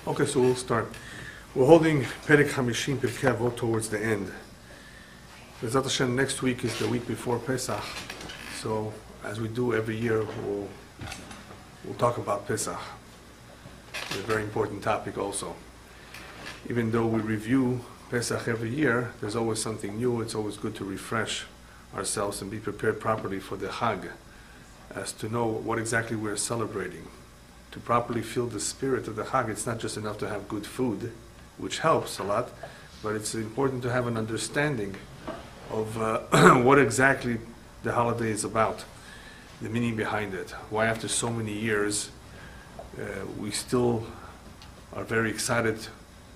Okay, so we'll start. We're holding Pirkei Avot towards the end. B'ezrat Hashem, next week is the week before Pesach. So, as we do every year, we'll talk about Pesach. It's a very important topic also. Even though we review Pesach every year, there's always something new. It's always good to refresh ourselves and be prepared properly for the Chag, as to know what exactly we're celebrating. To properly feel the spirit of the Chag, it's not just enough to have good food, which helps a lot, but it's important to have an understanding of what exactly the holiday is about, the meaning behind it. Why after so many years we still are very excited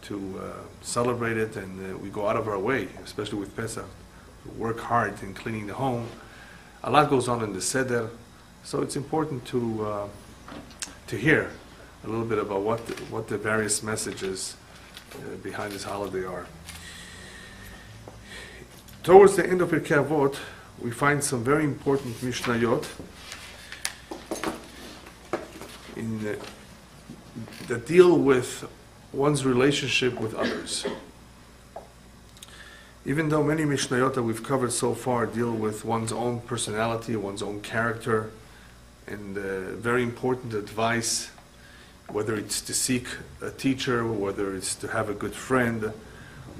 to celebrate it, and we go out of our way, especially with Pesach, to work hard in cleaning the home. A lot goes on in the Seder, so it's important to hear a little bit about what the various messages behind this holiday are. Towards the end of Pirkei Avot, we find some very important Mishnayot that deal with one's relationship with others. Even though many Mishnayot that we've covered so far deal with one's own personality, one's own character, and very important advice, whether it's to seek a teacher, whether it's to have a good friend,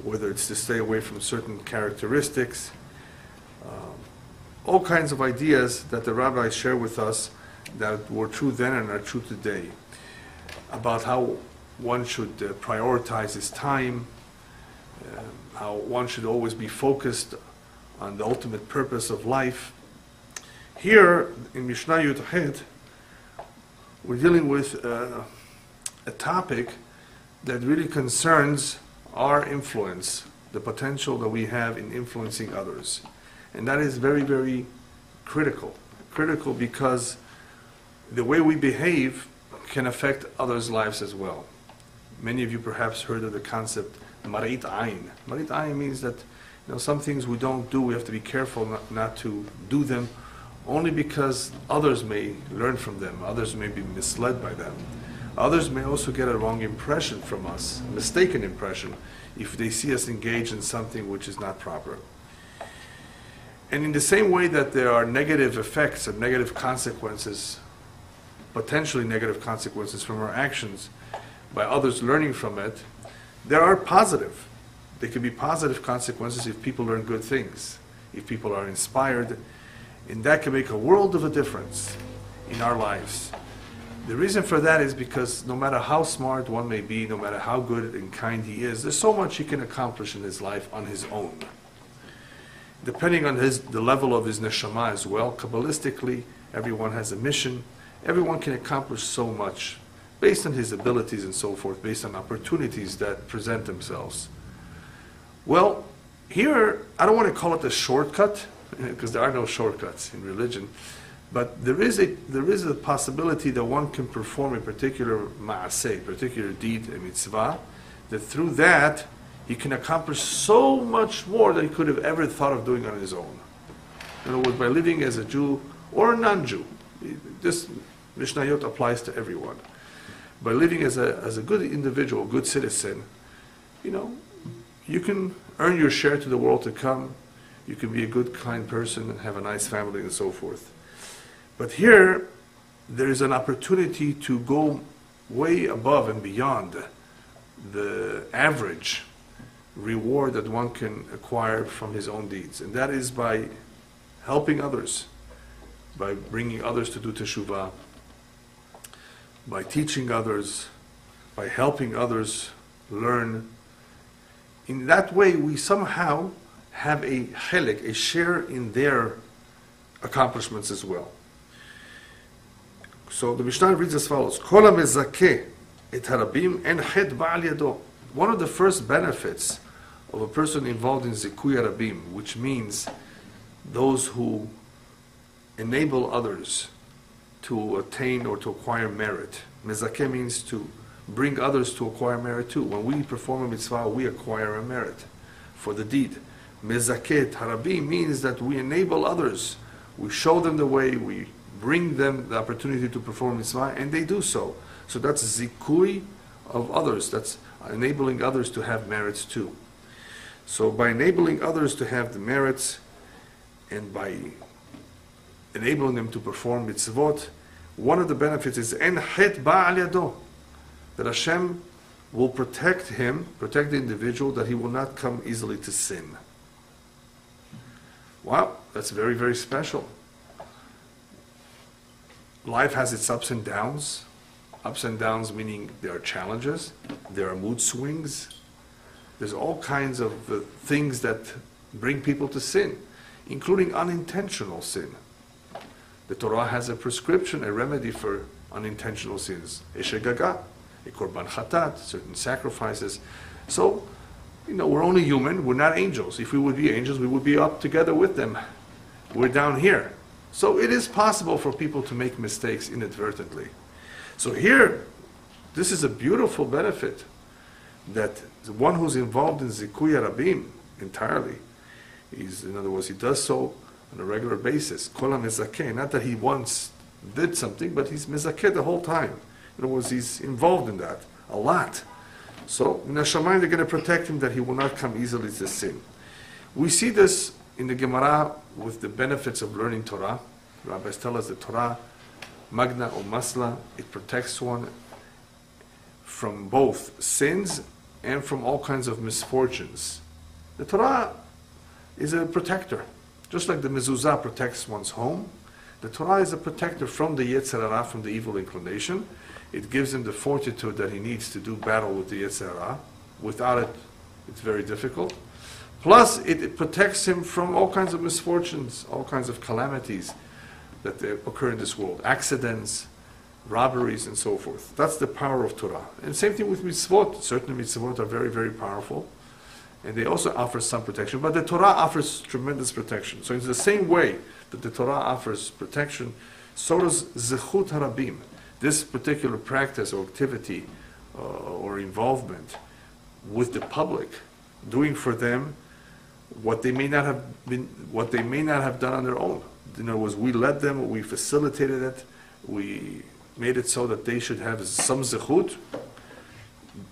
whether it's to stay away from certain characteristics, all kinds of ideas that the rabbis share with us that were true then and are true today, about how one should prioritize his time, how one should always be focused on the ultimate purpose of life. Here in Mishnah Yud Het, we're dealing with a topic that really concerns our influence, the potential that we have in influencing others. And that is very, very critical. Critical because the way we behave can affect others' lives as well. Many of you perhaps heard of the concept Marit Ayin. Marit Ayin means that some things we don't do, we have to be careful not to do them, only because others may learn from them, others may be misled by them. Others may also get a wrong impression from us, a mistaken impression, if they see us engage in something which is not proper. And in the same way that there are negative effects and negative consequences, potentially negative consequences from our actions, by others learning from it, there are positive. There can be positive consequences if people learn good things, if people are inspired, and that can make a world of a difference in our lives. The reason for that is because no matter how smart one may be, no matter how good and kind he is, there's so much he can accomplish in his life on his own. Depending on the level of his neshama as well, Kabbalistically, everyone has a mission. Everyone can accomplish so much based on his abilities and so forth, based on opportunities that present themselves. Well, here, I don't want to call it a shortcut, because there are no shortcuts in religion, but there is a possibility that one can perform a particular ma'aseh, particular deed, a mitzvah, that through that he can accomplish so much more than he could have ever thought of doing on his own. In other words, by living as a Jew or a non-Jew, this Mishnayot applies to everyone. By living as a good individual, good citizen, you can earn your share to the world to come. You can be a good, kind person and have a nice family and so forth. But here, there is an opportunity to go way above and beyond the average reward that one can acquire from his own deeds. And that is by helping others, by bringing others to do teshuvah, by teaching others, by helping others learn. In that way, we somehow have a chelik, a share in their accomplishments as well. So the Mishnah reads as follows: Kol hamezakeh et harabim en chet ba'al yado. One of the first benefits of a person involved in zikui harabim, which means those who enable others to attain or to acquire merit. Mezakeh means to bring others to acquire merit too. When we perform a mitzvah, we acquire a merit for the deed. Mezakeh harabim means that we enable others. We show them the way, we bring them the opportunity to perform mitzvah, and they do so. So that's zikui of others. That's enabling others to have merits too. So by enabling others to have the merits, and by enabling them to perform mitzvot, one of the benefits is en het ba'al yado, that Hashem will protect him, protect the individual, that he will not come easily to sin. Wow, that's very, very special. Life has its ups and downs. Ups and downs meaning there are challenges, there are mood swings, there's all kinds of things that bring people to sin, including unintentional sin. The Torah has a prescription, a remedy for unintentional sins. Eshegaga, a korban chatat, certain sacrifices. So, we're only human, we're not angels. If we would be angels, we would be up together with them. We're down here. So it is possible for people to make mistakes inadvertently. So here, this is a beautiful benefit, that the one who's involved in Zikuy Rabim entirely, in other words, he does so on a regular basis. Kol ha-mezakeh, not that he once did something, but he's mezakeh the whole time. In other words, he's involved in that a lot. So in Hashemayim, they're going to protect him that he will not come easily to sin. We see this in the Gemara with the benefits of learning Torah. Rabbis tell us that Torah, magna or masla, it protects one from both sins and from all kinds of misfortunes. The Torah is a protector. Just like the mezuzah protects one's home, the Torah is a protector from the Yetzer Hara, from the evil inclination. It gives him the fortitude that he needs to do battle with the Yetzer Hara. Without it, it's very difficult. Plus, it protects him from all kinds of misfortunes, all kinds of calamities that occur in this world. Accidents, robberies, and so forth. That's the power of Torah. And same thing with mitzvot. Certain mitzvot are very, very powerful. And they also offer some protection. But the Torah offers tremendous protection. So in the same way that the Torah offers protection, so does Zechut Harabim. This particular practice or activity or involvement with the public, doing for them what they may not have done on their own. In other words, we led them, we facilitated it, we made it so that they should have some zechut.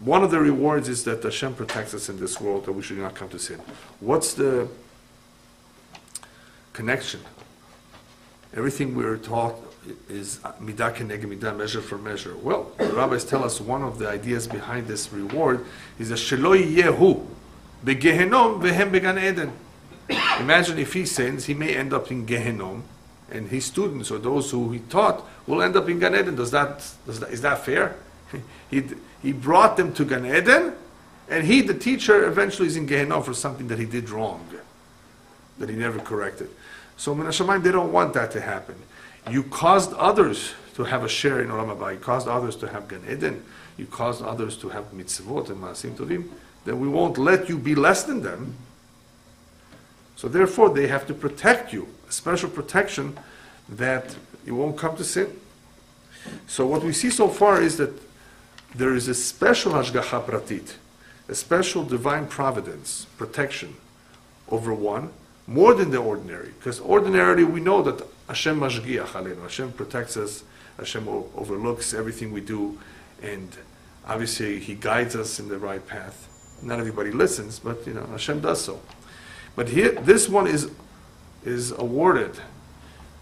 One of the rewards is that Hashem protects us in this world, that we should not come to sin. What's the connection? Everything we're taught is midah keneged midah, measure for measure. Well, the rabbis tell us one of the ideas behind this reward is that shelo yehu begehenom vehem began Eden. Imagine if he sins, he may end up in Gehenom, and his students or those who he taught will end up in Gan Eden. Is that fair? He brought them to Gan Eden, and he, the teacher, eventually is in Gehenom for something that he did wrong, that he never corrected. So Min Hashemayim, they don't want that to happen. You caused others to have a share in Olam Haba. You caused others to have Gan Eden. You caused others to have mitzvot and maasim tovim. Then we won't let you be less than them. So therefore, they have to protect you, a special protection that you won't come to sin. So what we see so far is that there is a special hashgacha pratit, a special divine providence, protection over one, more than the ordinary. Because ordinarily we know that Hashem mashgiach aleinu, Hashem protects us, Hashem overlooks everything we do, and obviously He guides us in the right path. Not everybody listens, but Hashem does so. But here, this one is awarded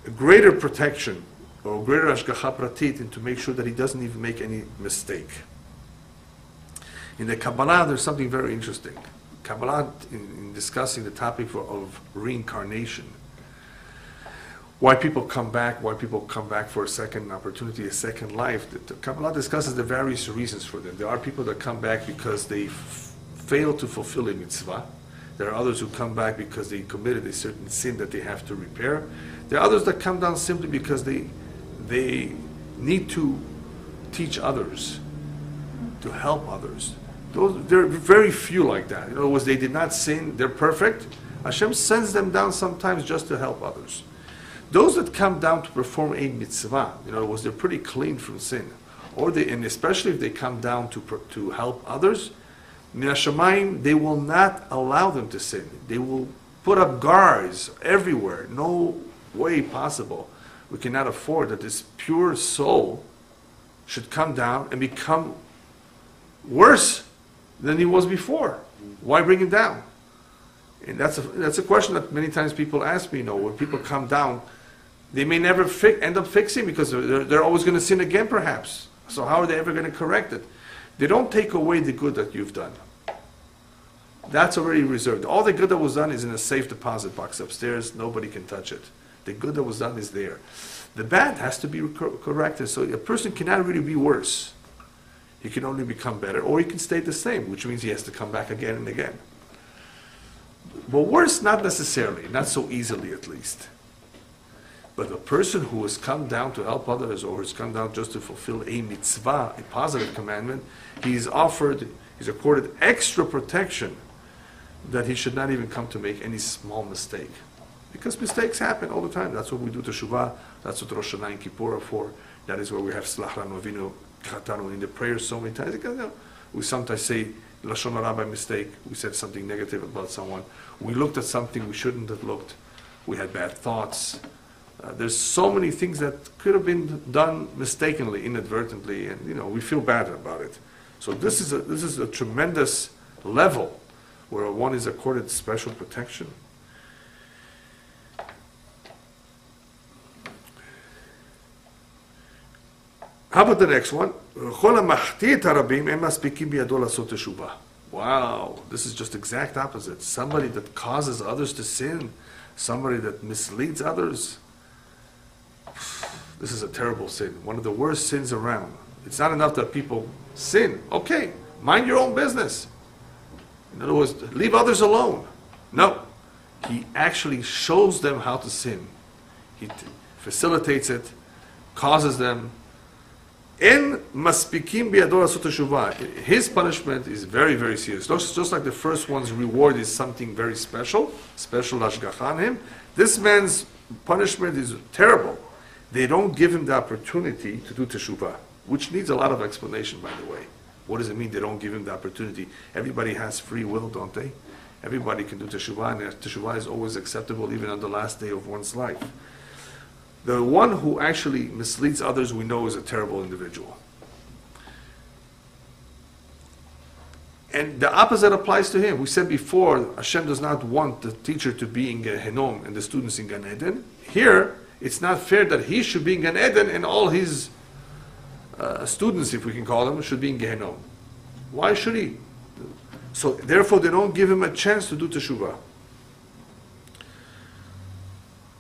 a greater protection, or greater hashgacha pratit, and to make sure that he doesn't even make any mistake. In the Kabbalah, there's something very interesting. Kabbalah, in discussing the topic of reincarnation, why people come back for a second opportunity, a second life. The Kabbalah discusses the various reasons for them. There are people that come back because they fail to fulfill a mitzvah. There are others who come back because they committed a certain sin that they have to repair. There are others that come down simply because they need to teach others, to help others. There are very few like that. In other words, they did not sin, they're perfect. Hashem sends them down sometimes just to help others. Those that come down to perform a mitzvah, in other words, they're pretty clean from sin. And especially if they come down to help others, Min Hashemayim, they will not allow them to sin. They will put up guards everywhere. No way possible. We cannot afford that this pure soul should come down and become worse than he was before. Why bring him down? And that's a question that many times people ask me. When people come down, they may never end up fixing because they're always going to sin again, perhaps. So how are they ever going to correct it? They don't take away the good that you've done. That's already reserved. All the good that was done is in a safe deposit box upstairs. Nobody can touch it. The good that was done is there. The bad has to be corrected. So a person cannot really be worse. He can only become better, or he can stay the same, which means he has to come back again and again. But worse, not necessarily, not so easily at least. But a person who has come down to help others, or has come down just to fulfill a mitzvah, a positive commandment, he's accorded extra protection that he should not even come to make any small mistake. Because mistakes happen all the time. That's what we do teshuvah. That's what Rosh Hashanah and Kippur are for. That is where we have Slach Lanu Avinu Chatanu in the prayers so many times. Because, we sometimes say Lashon Hara by mistake. We said something negative about someone. We looked at something we shouldn't have looked. We had bad thoughts. There's so many things that could have been done mistakenly, inadvertently, and we feel bad about it. So this is a tremendous level where one is accorded special protection. How about the next one? Wow, this is just exact opposite. Somebody that causes others to sin, somebody that misleads others. This is a terrible sin, one of the worst sins around. It's not enough that people sin. Okay, mind your own business. In other words, leave others alone. No, he actually shows them how to sin. He facilitates it, causes them. En maspikim bi'ado lasot teshuvah. His punishment is very, very serious. Just like the first one's reward is something very special hashgacha on him, this man's punishment is terrible. They don't give him the opportunity to do teshuvah, which needs a lot of explanation, by the way. What does it mean they don't give him the opportunity? Everybody has free will, don't they? Everybody can do teshuvah, and teshuvah is always acceptable even on the last day of one's life. The one who actually misleads others, we know, is a terrible individual. And the opposite applies to him. We said before, Hashem does not want the teacher to be in Gehenom and the students in Gan Eden. Here, it's not fair that he should be in Gan Eden and all his students, if we can call them, should be in Gehenom. Why should he? So therefore, they don't give him a chance to do teshuvah.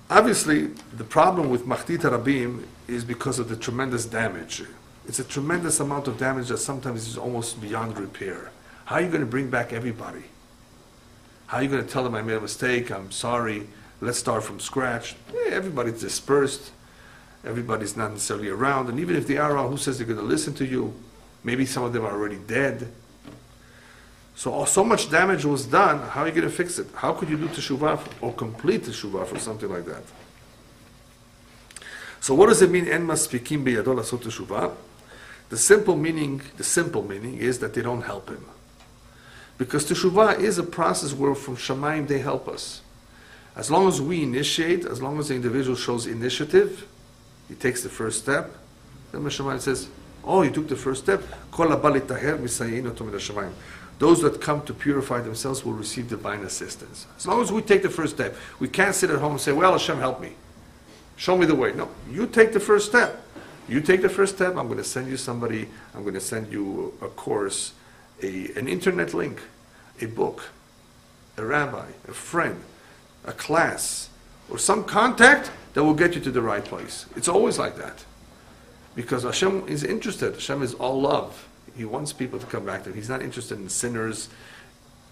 Obviously, the problem with Machtit Rabim is because of the tremendous damage. It's a tremendous amount of damage that sometimes is almost beyond repair. How are you going to bring back everybody? How are you going to tell them I made a mistake, I'm sorry, let's start from scratch? Everybody's dispersed. Everybody's not necessarily around. And even if they are around, who says they're going to listen to you? Maybe some of them are already dead. So much damage was done, how are you going to fix it? How could you do teshuvah or complete teshuvah for something like that? So what does it mean, en maspikim biyado lasot teshuvah? The simple meaning is that they don't help him. Because teshuvah is a process where from Shamayim they help us. As long as we initiate, as long as the individual shows initiative, he takes the first step, then Shamayim says, oh, you took the first step, kol haba litaher misayein oto min hashamayim. Those that come to purify themselves will receive divine assistance. As long as we take the first step. We can't sit at home and say, well, Hashem, help me. Show me the way. No, you take the first step. You take the first step, I'm going to send you somebody, I'm going to send you a course, an internet link, a book, a rabbi, a friend, a class, or some contact that will get you to the right place. It's always like that. Because Hashem is interested. Hashem is all love. He wants people to come back to him. He's not interested in sinners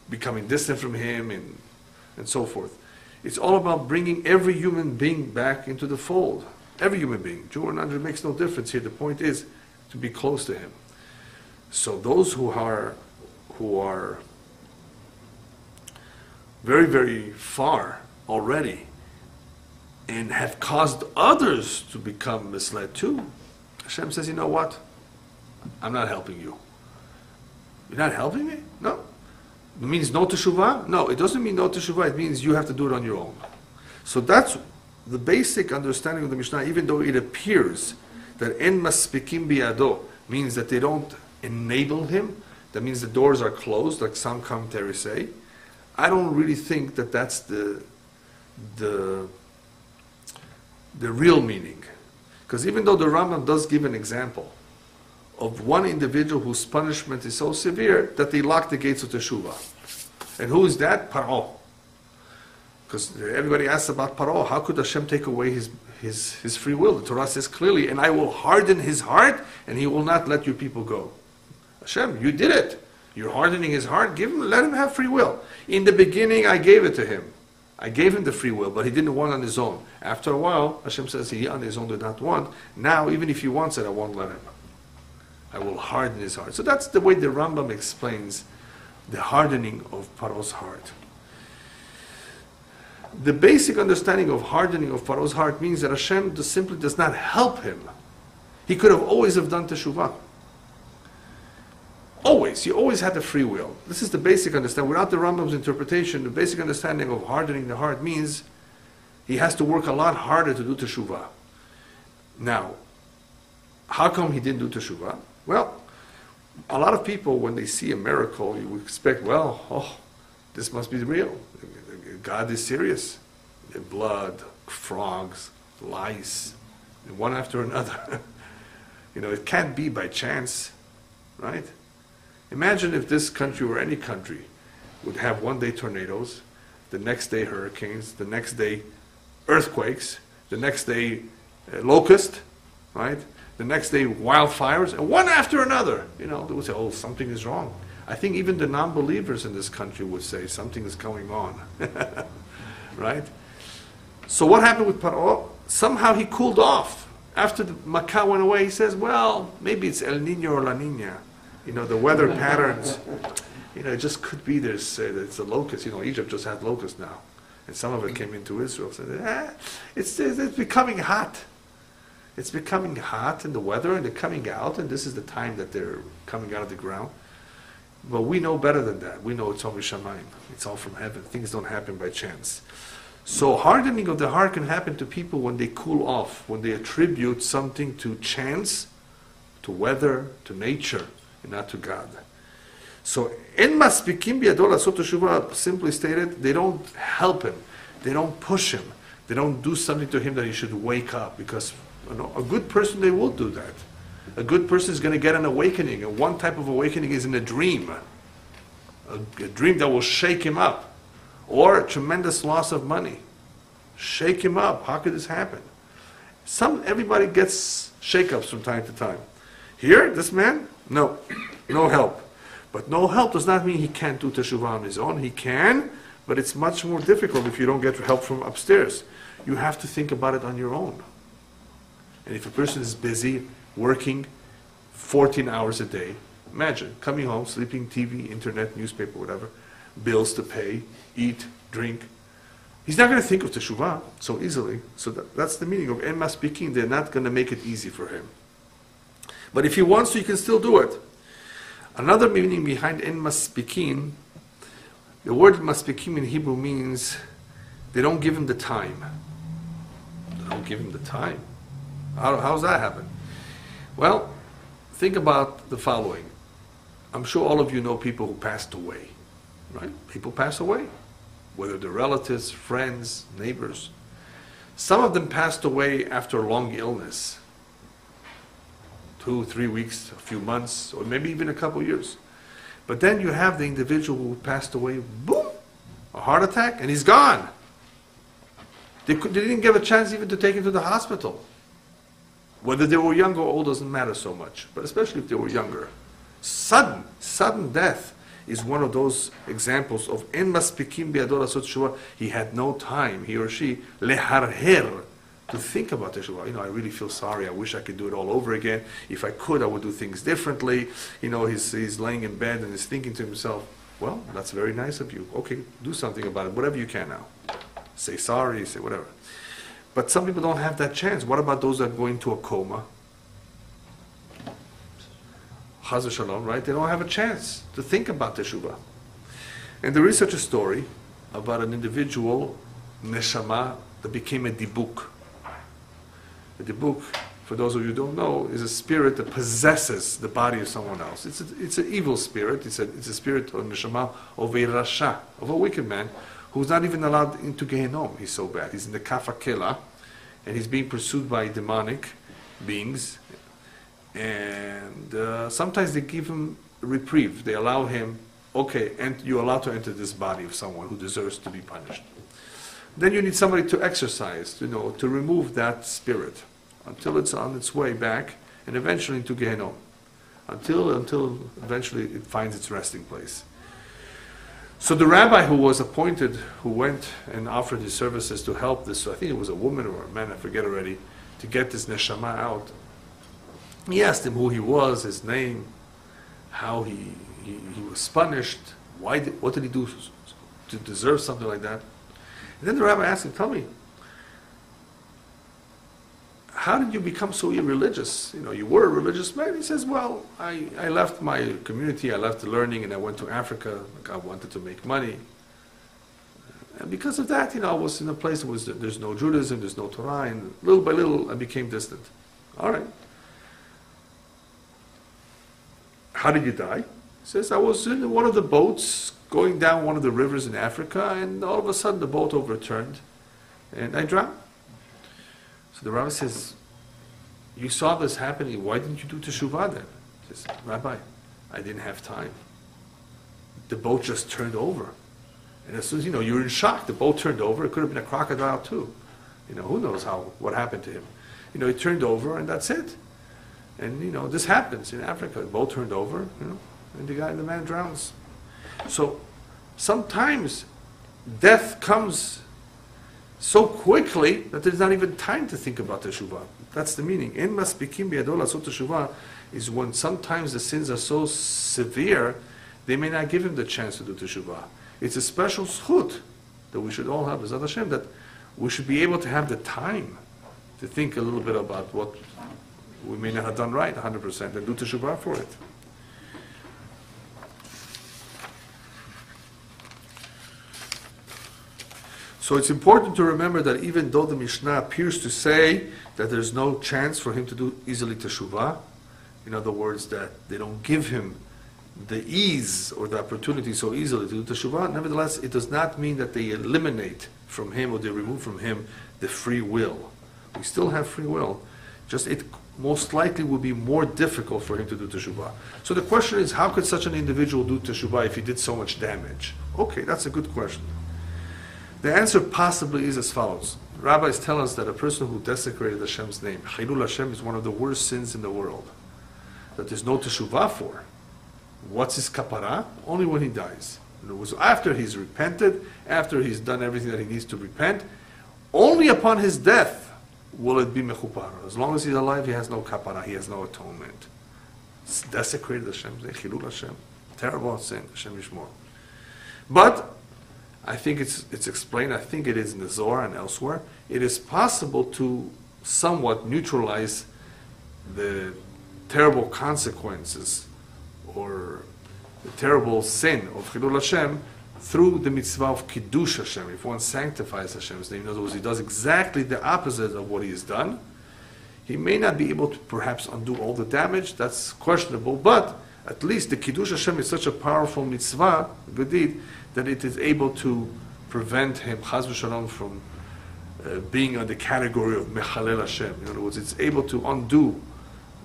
becoming distant from him and so forth. It's all about bringing every human being back into the fold. Every human being, Jew or non-Jew, makes no difference here. The point is to be close to him. So those who are very, very far already and have caused others to become misled too, Hashem says, you know what? I'm not helping you. You're not helping me? No. It means no teshuvah? No, it doesn't mean no teshuvah. It means you have to do it on your own. So that's the basic understanding of the Mishnah, even though it appears that en maspikim biyado means that they don't enable him, that means the doors are closed, like some commentaries say. I don't really think that that's the real meaning. Because even though the Rambam does give an example of one individual whose punishment is so severe that they lock the gates of Teshuvah. And who is that? Paro. Because everybody asks about Paro. How could Hashem take away his free will? The Torah says clearly, and I will harden his heart, and he will not let your people go. Hashem, you did it. You're hardening his heart. Let him have free will. In the beginning, I gave it to him. I gave him the free will, but he didn't want on his own. After a while, Hashem says he on his own did not want. Now, even if he wants it, I won't let him. I will harden his heart. So that's the way the Rambam explains the hardening of Paro's heart. The basic understanding of hardening of Paro's heart means that Hashem simply does not help him. He could have always have done teshuvah. Always. He always had the free will. This is the basic understanding. Without the Rambam's interpretation, the basic understanding of hardening the heart means he has to work a lot harder to do teshuvah. Now, how come he didn't do teshuvah? Well, a lot of people, when they see a miracle, you would expect, well, this must be real. God is serious. Blood, frogs, lice, one after another. It can't be by chance, right? Imagine if this country or any country would have one day tornadoes, the next day hurricanes, the next day earthquakes, the next day locust, right? The next day wildfires, and one after another. They would say, something is wrong. I think even the non-believers in this country would say something is going on, right? So what happened with Paro? Somehow he cooled off. After the Makkah went away, he says, well, maybe it's El Niño or La Niña. The weather patterns, it just could be it's a locust. Egypt just had locusts now. And some of it came into Israel. So it's becoming hot. It's becoming hot in the weather, and they're coming out, and this is the time that they're coming out of the ground. But we know better than that. We know it's all Mishamayim. It's all from heaven. Things don't happen by chance. So hardening of the heart can happen to people when they cool off, when they attribute something to chance, to weather, to nature, and not to God. So, en maspikim biyado lasot teshuvah, simply stated, they don't help him, they don't push him, they don't do something to him that he should wake up, because a good person, they will do that. A good person is going to get an awakening, and one type of awakening is in a dream. A dream that will shake him up. Or a tremendous loss of money. Shake him up. How could this happen? Everybody gets shakeups from time to time. Here, this man, no help. But no help does not mean he can't do teshuvah on his own. He can, but it's much more difficult if you don't get help from upstairs. You have to think about it on your own. And if a person is busy, working 14 hours a day, imagine coming home, sleeping, TV, internet, newspaper, whatever, bills to pay, eat, drink. He's not going to think of teshuvah so easily. So that's the meaning of en maspikin. They're not going to make it easy for him. But if he wants to, he can still do it. Another meaning behind en maspikin, the word maspikin in Hebrew means they don't give him the time. They don't give him the time. How does that happen? Well, think about the following. I'm sure all of you know people who passed away, right? People pass away, whether they're relatives, friends, neighbors. Some of them passed away after a long illness, 2, 3 weeks, a few months, or maybe even a couple years. But then you have the individual who passed away, boom, a heart attack, and he's gone. They didn't give a chance even to take him to the hospital. Whether they were young or old doesn't matter so much, but especially if they were younger. Sudden death is one of those examples of en maspikim biyado lasot teshuvah. He had no time, he or she, leharher, to think about teshuvah. I really feel sorry. I wish I could do it all over again. If I could, I would do things differently. He's laying in bed and he's thinking to himself, well, that's very nice of you. Okay, do something about it, whatever you can now. Say sorry, say whatever. But some people don't have that chance. What about those that go into a coma? Chaz v'shalom, right? They don't have a chance to think about teshuvah. And there is such a story about an individual, neshama, that became a dibuk. A dibuk for those of you who don't know, is a spirit that possesses the body of someone else. It's an evil spirit. It's a spirit or neshama of a rasha, of a wicked man, who's not even allowed into Gehenom. He's so bad. He's in the Kaf HaKela, and he's being pursued by demonic beings. And sometimes they give him a reprieve. They allow him, okay, and you're allowed to enter this body of someone who deserves to be punished. Then you need somebody to exorcise, to remove that spirit until it's on its way back and eventually into Gehenom, until eventually it finds its resting place. So the rabbi who was appointed, who went and offered his services to help this, I think it was a woman or a man, I forget already, to get this neshama out, he asked him who he was, his name, how he was punished, what did he do to deserve something like that. And then the rabbi asked him, tell me, how did you become so irreligious? You were a religious man. He says, well, I left my community, I left the learning, and I went to Africa. I wanted to make money. And because of that, I was in a place where there's no Judaism, there's no Torah, and little by little I became distant. All right. How did you die? He says, I was in one of the boats going down one of the rivers in Africa, and all of a sudden the boat overturned, and I drowned. So the rabbi says, you saw this happening, why didn't you do teshuvah then? He says, Rabbi, I didn't have time. The boat just turned over. And as soon as, you're in shock, the boat turned over, it could have been a crocodile too. Who knows what happened to him. It turned over and that's it. And, this happens in Africa. The boat turned over, and the man drowns. So sometimes death comes so quickly that there's not even time to think about teshuvah. That's the meaning. En maspikim biyado lasot teshuvah is when sometimes the sins are so severe, they may not give him the chance to do teshuvah. It's a special zchut that we should all have, B'ezrat Hashem, that we should be able to have the time to think a little bit about what we may not have done right 100% and do teshuvah for it. So it's important to remember that even though the Mishnah appears to say that there's no chance for him to do easily teshuvah, in other words, that they don't give him the ease or the opportunity so easily to do teshuvah, nevertheless, it does not mean that they eliminate from him or they remove from him the free will. We still have free will, just it most likely will be more difficult for him to do teshuvah. So the question is, how could such an individual do teshuvah if he did so much damage? Okay, that's a good question. The answer possibly is as follows. Rabbis tell us that a person who desecrated Hashem's name, Chilul Hashem, is one of the worst sins in the world, that there's no teshuvah for. What's his kapara? Only when he dies. In other words, after he's repented, after he's done everything that he needs to repent, only upon his death will it be mechupar. As long as he's alive, he has no kapara, he has no atonement. It's desecrated Hashem's name, Chilul Hashem. Terrible sin, Hashem Yishmor. But I think it's explained, I think it is in the Zohar and elsewhere, it is possible to somewhat neutralize the terrible consequences or the terrible sin of Chilul Hashem through the mitzvah of Kiddush Hashem. If one sanctifies Hashem's name, in other words, he does exactly the opposite of what he has done, he may not be able to perhaps undo all the damage, that's questionable, but at least the Kiddush Hashem is such a powerful mitzvah, good deed, that it is able to prevent him, chas v'shalom, from being on the category of Mechalel Hashem. In other words, it's able to undo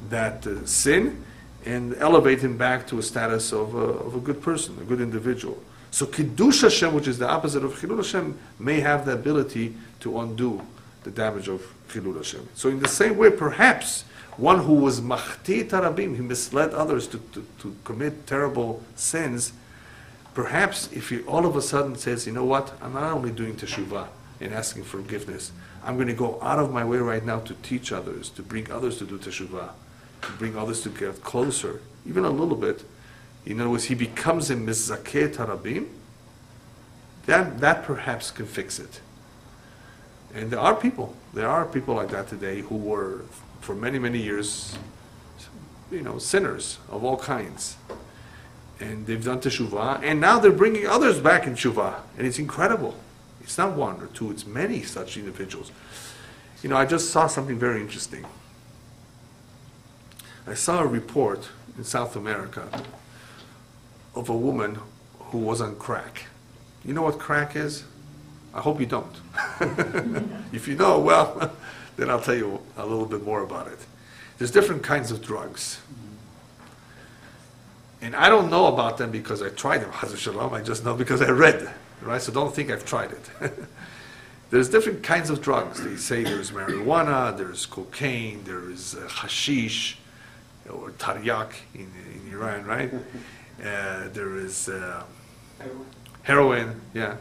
that sin and elevate him back to a status of a good person, a good individual. So Kiddush Hashem, which is the opposite of Chilul Hashem, may have the ability to undo the damage of Chilul Hashem. So in the same way, perhaps, one who was Machti Tarabim, he misled others to commit terrible sins, perhaps if he all of a sudden says, you know what, I'm not only doing teshuvah and asking forgiveness, I'm going to go out of my way right now to teach others, to bring others to do teshuvah, to bring others to get closer, even a little bit. In other words, he becomes a mizakeh tarabim, that perhaps can fix it. And there are people like that today who were, for many, many years, sinners of all kinds. And they've done teshuvah, and now they're bringing others back in teshuvah, and it's incredible. It's not one or two, it's many such individuals. I just saw something very interesting. I saw a report in South America of a woman who was on crack. You know what crack is? I hope you don't. If you know, well, then I'll tell you a little bit more about it. There's different kinds of drugs. And I don't know about them because I tried them, Chas v'shalom. I just know because I read, right? So don't think I've tried it. There's different kinds of drugs. They say there's marijuana, there's cocaine, there's hashish, or taryak in Iran, right? There is heroin, yeah.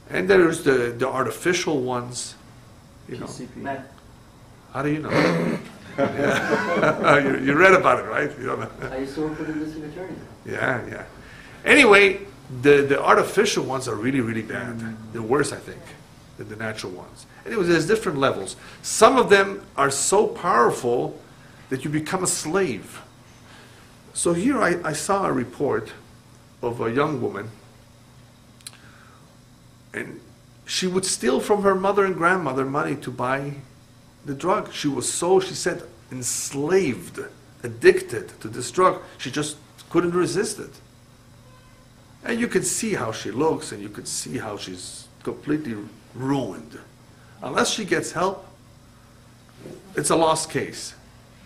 And there's the artificial ones, you know. How do you know? you read about it, right? You don't know. I used to work for the district attorney. Yeah, yeah. Anyway, the artificial ones are really, really bad. They're worse, I think, than the natural ones. Anyway, there's different levels. Some of them are so powerful that you become a slave. So here I saw a report of a young woman, and she would steal from her mother and grandmother money to buy the drug. She was so, she said, enslaved, addicted to this drug. She just couldn't resist it. And you can see how she looks, and you can see how she's completely ruined. Unless she gets help, it's a lost case.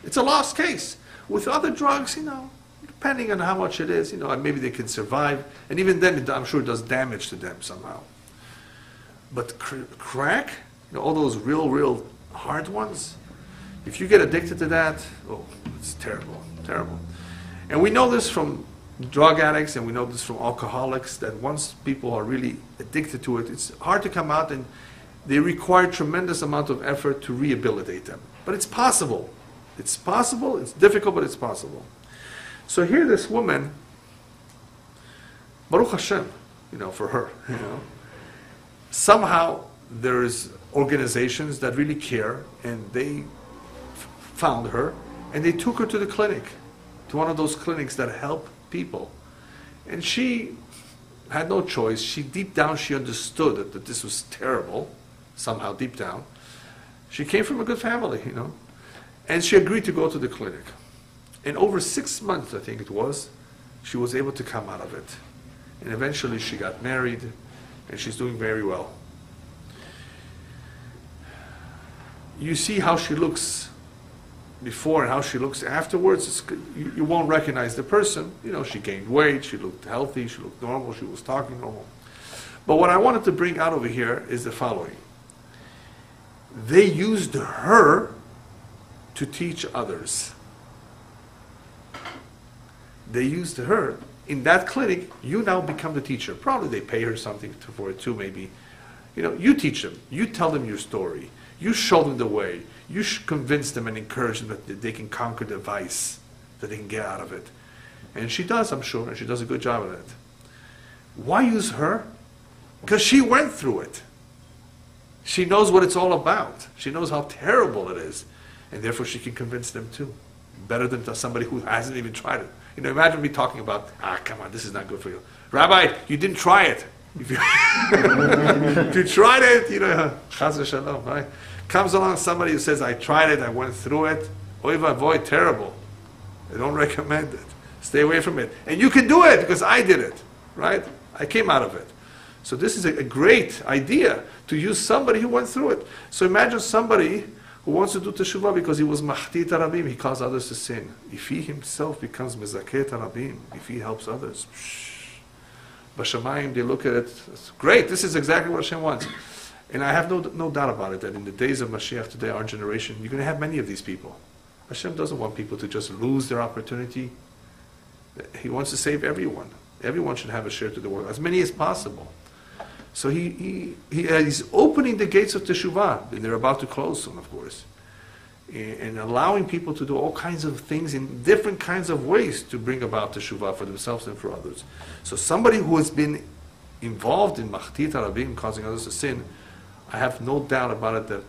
It's a lost case. With other drugs, you know, depending on how much it is, you know, and maybe they can survive. And even then, I'm sure it does damage to them somehow. But crack, you know, all those real hard ones, if you get addicted to that, oh, it's terrible, terrible. And we know this from drug addicts, and we know this from alcoholics, that once people are really addicted to it, it's hard to come out, and they require tremendous amount of effort to rehabilitate them. But it's possible. It's possible, it's difficult, but it's possible. So here this woman, Baruch Hashem, you know, for her, you know, somehow there's organizations that really care, and they found her, and they took her to the clinic, to one of those clinics that help people. And she had no choice. She, deep down, she understood that this was terrible, somehow deep down. She came from a good family, you know, and she agreed to go to the clinic. And over 6 months, I think it was, she was able to come out of it. And eventually she got married, and she's doing very well. You see how she looks before and how she looks afterwards. You won't recognize the person. You know, she gained weight, she looked healthy, she looked normal, she was talking normal. But what I wanted to bring out over here is the following. They used her to teach others. They used her. In that clinic, you now become the teacher. Probably they pay her something for it too, maybe. You know, you teach them. You tell them your story. You show them the way. You convince them and encourage them that they can conquer the vice, that they can get out of it. And she does, I'm sure, and she does a good job of it. Why use her? Because she went through it. She knows what it's all about. She knows how terrible it is. And therefore she can convince them too. Better than somebody who hasn't even tried it. You know, imagine me talking about, come on, this is not good for you. Rabbi, you didn't try it. If you, if you tried it, you know, Chas v'shalom, right? Comes along somebody who says, I tried it, I went through it. Oy v'avoy, terrible. I don't recommend it. Stay away from it. And you can do it because I did it, right? I came out of it. So this is a great idea to use somebody who went through it. So imagine somebody who wants to do teshuvah because he was mahtit harabim, he caused others to sin. If he himself becomes mezaket harabim, if he helps others, Bashamayim, they look at it, it's great, this is exactly what Hashem wants. And I have no doubt about it, that in the days of Mashiach today, our generation, you're going to have many of these people. Hashem doesn't want people to just lose their opportunity. He wants to save everyone. Everyone should have a share to the world, as many as possible. So he's opening the gates of teshuvah, and they're about to close soon, of course, and allowing people to do all kinds of things in different kinds of ways to bring about teshuvah for themselves and for others. So somebody who has been involved in mahtit harabim, causing others to sin, I have no doubt about it that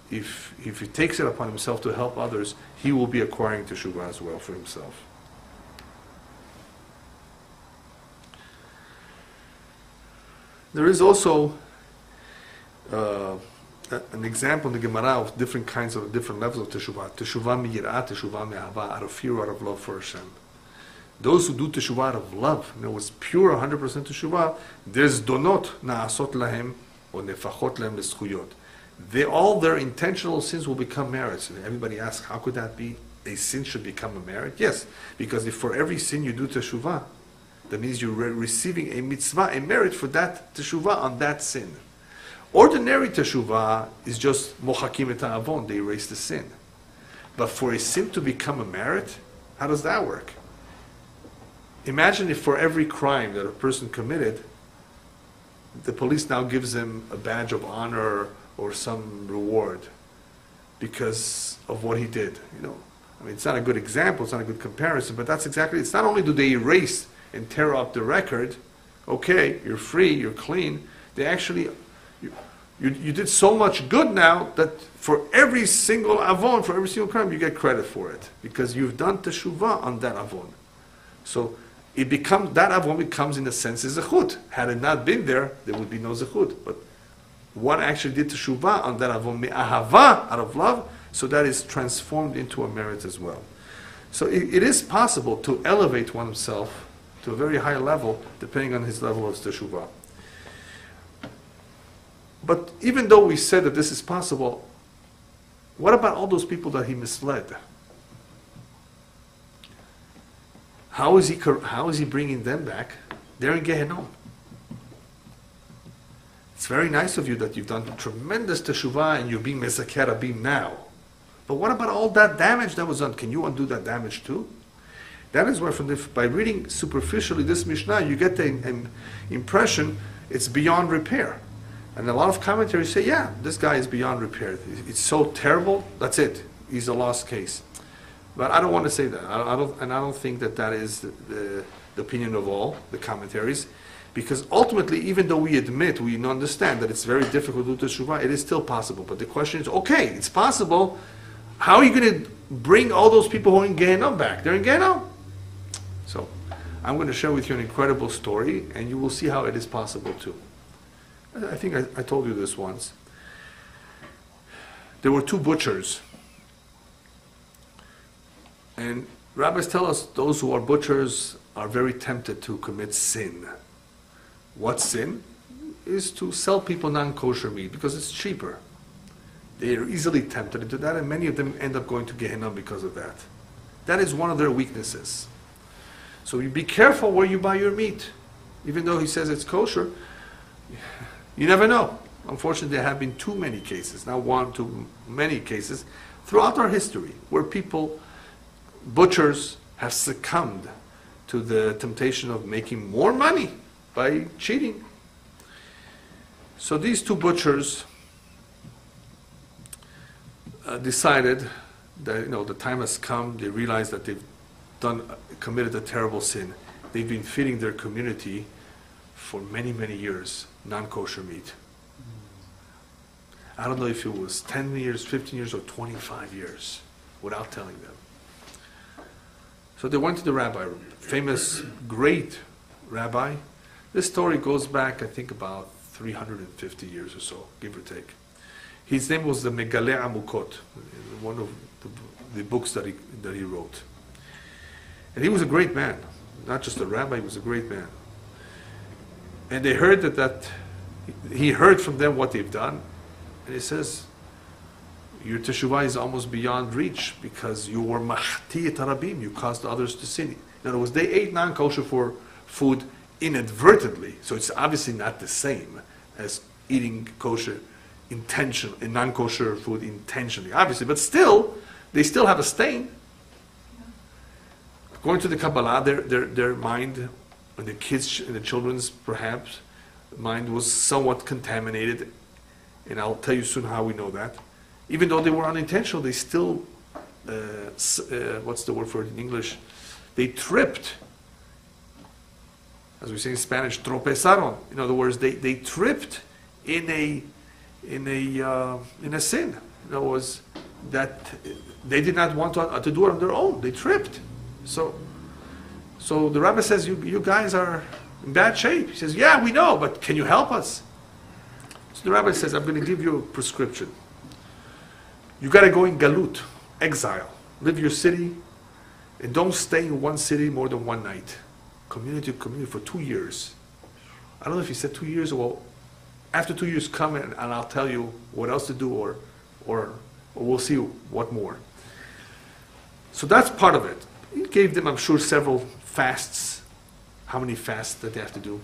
if he takes it upon himself to help others, he will be acquiring teshuvah as well for himself. There is also an example in the Gemara of different kinds of different levels of teshuvah. Teshuvah miyirah, teshuvah me'ahava, out of fear, out of love for Hashem. Those who do teshuvah out of love, you know, it's pure 100% teshuvah, there's donot na'asot lahem or nefachot lahem l'schuyot. All their intentional sins will become merits. And everybody asks, how could that be? A sin should become a merit? Yes, because if for every sin you do teshuvah, that means you're receiving a mitzvah, a merit for that teshuvah on that sin. Ordinary teshuvah is just mochakim et ha'avon, they erase the sin. But for a sin to become a merit, how does that work? Imagine if for every crime that a person committed, the police now gives him a badge of honor or some reward because of what he did. You know, I mean, it's not a good example, it's not a good comparison, but that's exactly, it's not only do they erase and tear up the record, okay, you're free, you're clean, they actually, you did so much good now that for every single avon, for every single crime, you get credit for it because you've done teshuvah on that avon. So it becomes, that avon becomes in a sense a zechut. Had it not been there, there would be no zechut. But one actually did teshuvah on that avon me'ahava, out of love, so that is transformed into a merit as well. So it is possible to elevate oneself to a very high level depending on his level of teshuvah. But even though we said that this is possible, what about all those people that he misled? How is he bringing them back? They're in Gehenom. It's very nice of you that you've done tremendous teshuvah and you're being mezaker abim now. But what about all that damage that was done? Can you undo that damage too? That is where, by reading superficially this Mishnah, you get the impression it's beyond repair. And a lot of commentaries say, yeah, this guy is beyond repair. It's so terrible, that's it. He's a lost case. But I don't want to say that. I don't think that is the opinion of all the commentaries. Because ultimately, even though we admit, we understand that it's very difficult to do teshuvah, it is still possible. But the question is, okay, it's possible. How are you going to bring all those people who are in Gehenom back? They're in Gehenom. So, I'm going to share with you an incredible story, and you will see how it is possible too. I think I told you this once. There were two butchers. And rabbis tell us those who are butchers are very tempted to commit sin. What sin? Is to sell people non-kosher meat because it's cheaper. They are easily tempted into that, and many of them end up going to Gehenna because of that. That is one of their weaknesses. So you be careful where you buy your meat. Even though he says it's kosher, you never know. Unfortunately, there have been too many cases, not one, too many cases, throughout our history, where people, butchers, have succumbed to the temptation of making more money by cheating. So these two butchers decided that the time has come. They realized that they've committed a terrible sin. They've been feeding their community for many, many years non-kosher meat. I don't know if it was 10 years, 15 years, or 25 years, without telling them. So they went to the rabbi, famous, great rabbi. This story goes back, I think, about 350 years or so, give or take. His name was the Megaleh Amukot, one of the books that he wrote. And he was a great man, not just a rabbi, he was a great man. And they heard that he heard from them what they've done, and he says, your teshuvah is almost beyond reach because you were mahti et harabim, you caused others to sin. In other words, they ate non-kosher for food inadvertently, so it's obviously not the same as eating kosher intentionally, and non-kosher food intentionally, obviously, but still, they still have a stain. According to the Kabbalah, their mind, and the kids and the children's perhaps, mind was somewhat contaminated, and I'll tell you soon how we know that. Even though they were unintentional, they still, what's the word for it in English? They tripped. As we say in Spanish, tropezaron. In other words, they tripped in a sin. In other words, that they did not want to do it on their own. They tripped. So the rabbi says, you guys are in bad shape. He says, yeah, we know, but can you help us? So the rabbi says, I'm going to give you a prescription. You got to go in galut, exile. Live your city, and don't stay in one city more than one night. Community to community for 2 years. I don't know if he said 2 years, or well, after 2 years come and I'll tell you what else to do, or we'll see what more. So that's part of it. He gave them, I'm sure, several fasts. How many fasts that they have to do?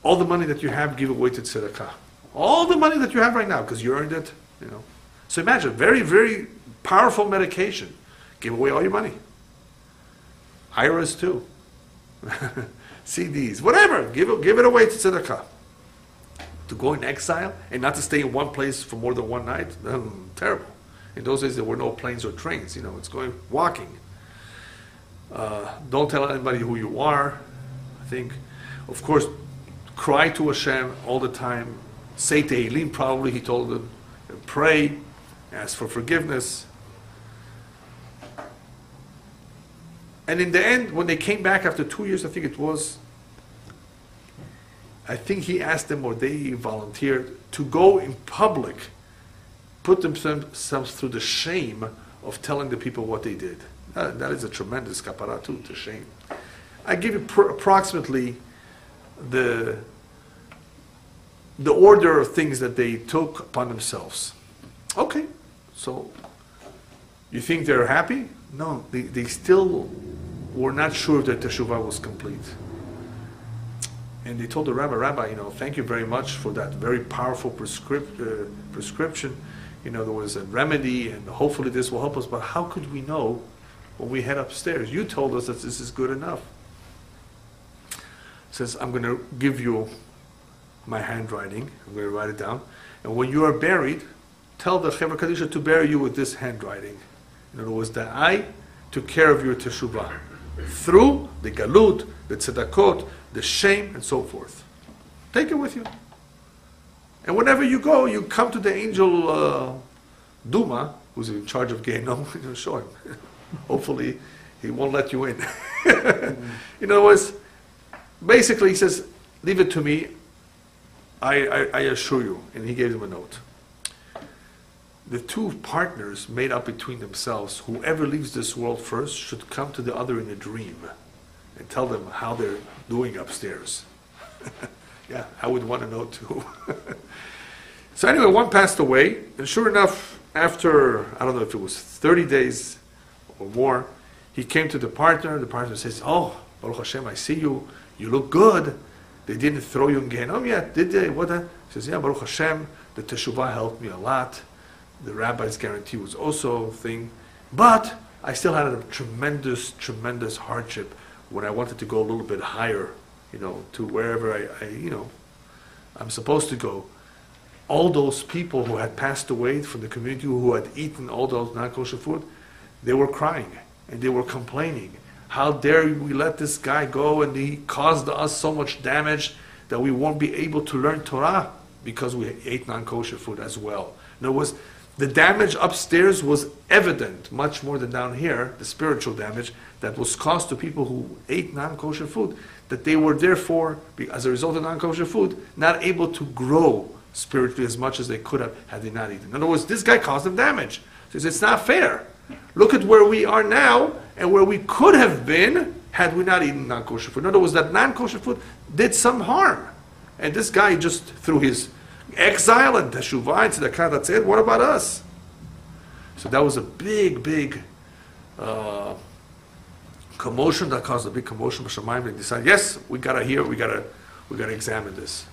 All the money that you have, give away to tzedakah. All the money that you have right now, because you earned it, you know. So imagine, very, very powerful medication. Give away all your money. IRAs too. CDs, whatever. Give it away to tzedakah. To go in exile and not to stay in one place for more than one night, terrible. In those days, there were no planes or trains. You know, it's going walking. Don't tell anybody who you are. I think, of course, cry to Hashem all the time. Say Tehillim, probably, he told them. Pray, ask for forgiveness. And in the end, when they came back after 2 years, I think he asked them, or they volunteered, to go in public, put themselves through the shame of telling the people what they did. That is a tremendous kapara too, to shame. I give you approximately the order of things that they took upon themselves. Okay, so you think they're happy? No, they still were not sure that teshuvah was complete. And they told the rabbi, you know, thank you very much for that very powerful prescription. You know, there was a remedy, and hopefully this will help us. But how could we know when we head upstairs? You told us that this is good enough. Says, I'm going to give you my handwriting. I'm going to write it down. And when you are buried, tell the Chevra Kadisha to bury you with this handwriting. In other words, that I took care of your teshuvah through the galut, the tzedakot, the shame, and so forth. Take it with you. And whenever you go, you come to the angel Duma, who's in charge of Gehinnom, and you show him. Hopefully, he won't let you in. In other words, basically, he says, leave it to me, I assure you. And he gave them a note. The two partners made up between themselves, whoever leaves this world first should come to the other in a dream and tell them how they're doing upstairs. Yeah, I would want to know too. So anyway, one passed away, and sure enough, after, I don't know if it was 30 days or more, he came to the partner says, oh, Baruch Hashem, I see you, you look good. They didn't throw you in Gehinnom yet, did they? What? He says, yeah, Baruch Hashem, the teshuvah helped me a lot. The rabbi's guarantee was also a thing. But I still had a tremendous, tremendous hardship when I wanted to go a little bit higher, you know, to wherever I'm supposed to go. All those people who had passed away from the community, who had eaten all those non-kosher food, they were crying and they were complaining. How dare we let this guy go, and he caused us so much damage that we won't be able to learn Torah because we ate non-kosher food as well. In other words, the damage upstairs was evident, much more than down here, the spiritual damage that was caused to people who ate non-kosher food, that they were therefore, as a result of non-kosher food, not able to grow spiritually as much as they could have had they not eaten. In other words, this guy caused them damage. He says, it's not fair. Look at where we are now and where we could have been had we not eaten non-kosher food. In other words, that non-kosher food did some harm. And this guy just, through his exile and teshuvah and tzedakah, that's it. What about us? So that was a big, big commotion. That caused a big commotion. B'Shamayim, they decided, yes, we gotta examine this.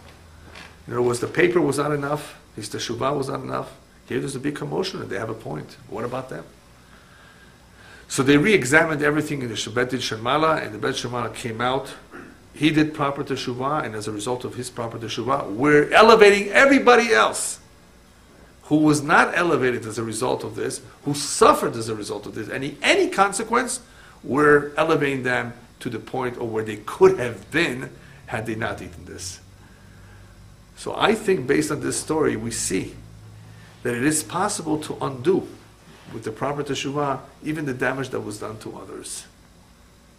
In other words, the paper was not enough. His teshuvah was not enough. Here there's a big commotion, and they have a point. What about them? So they re-examined everything in the Bet Shemala, and the Bet Shemala came out. He did proper teshuvah, and as a result of his proper teshuvah, we're elevating everybody else who was not elevated as a result of this, who suffered as a result of this. Any consequence, we're elevating them to the point of where they could have been had they not eaten this. So I think based on this story, we see that it is possible to undo with the proper teshuvah even the damage that was done to others.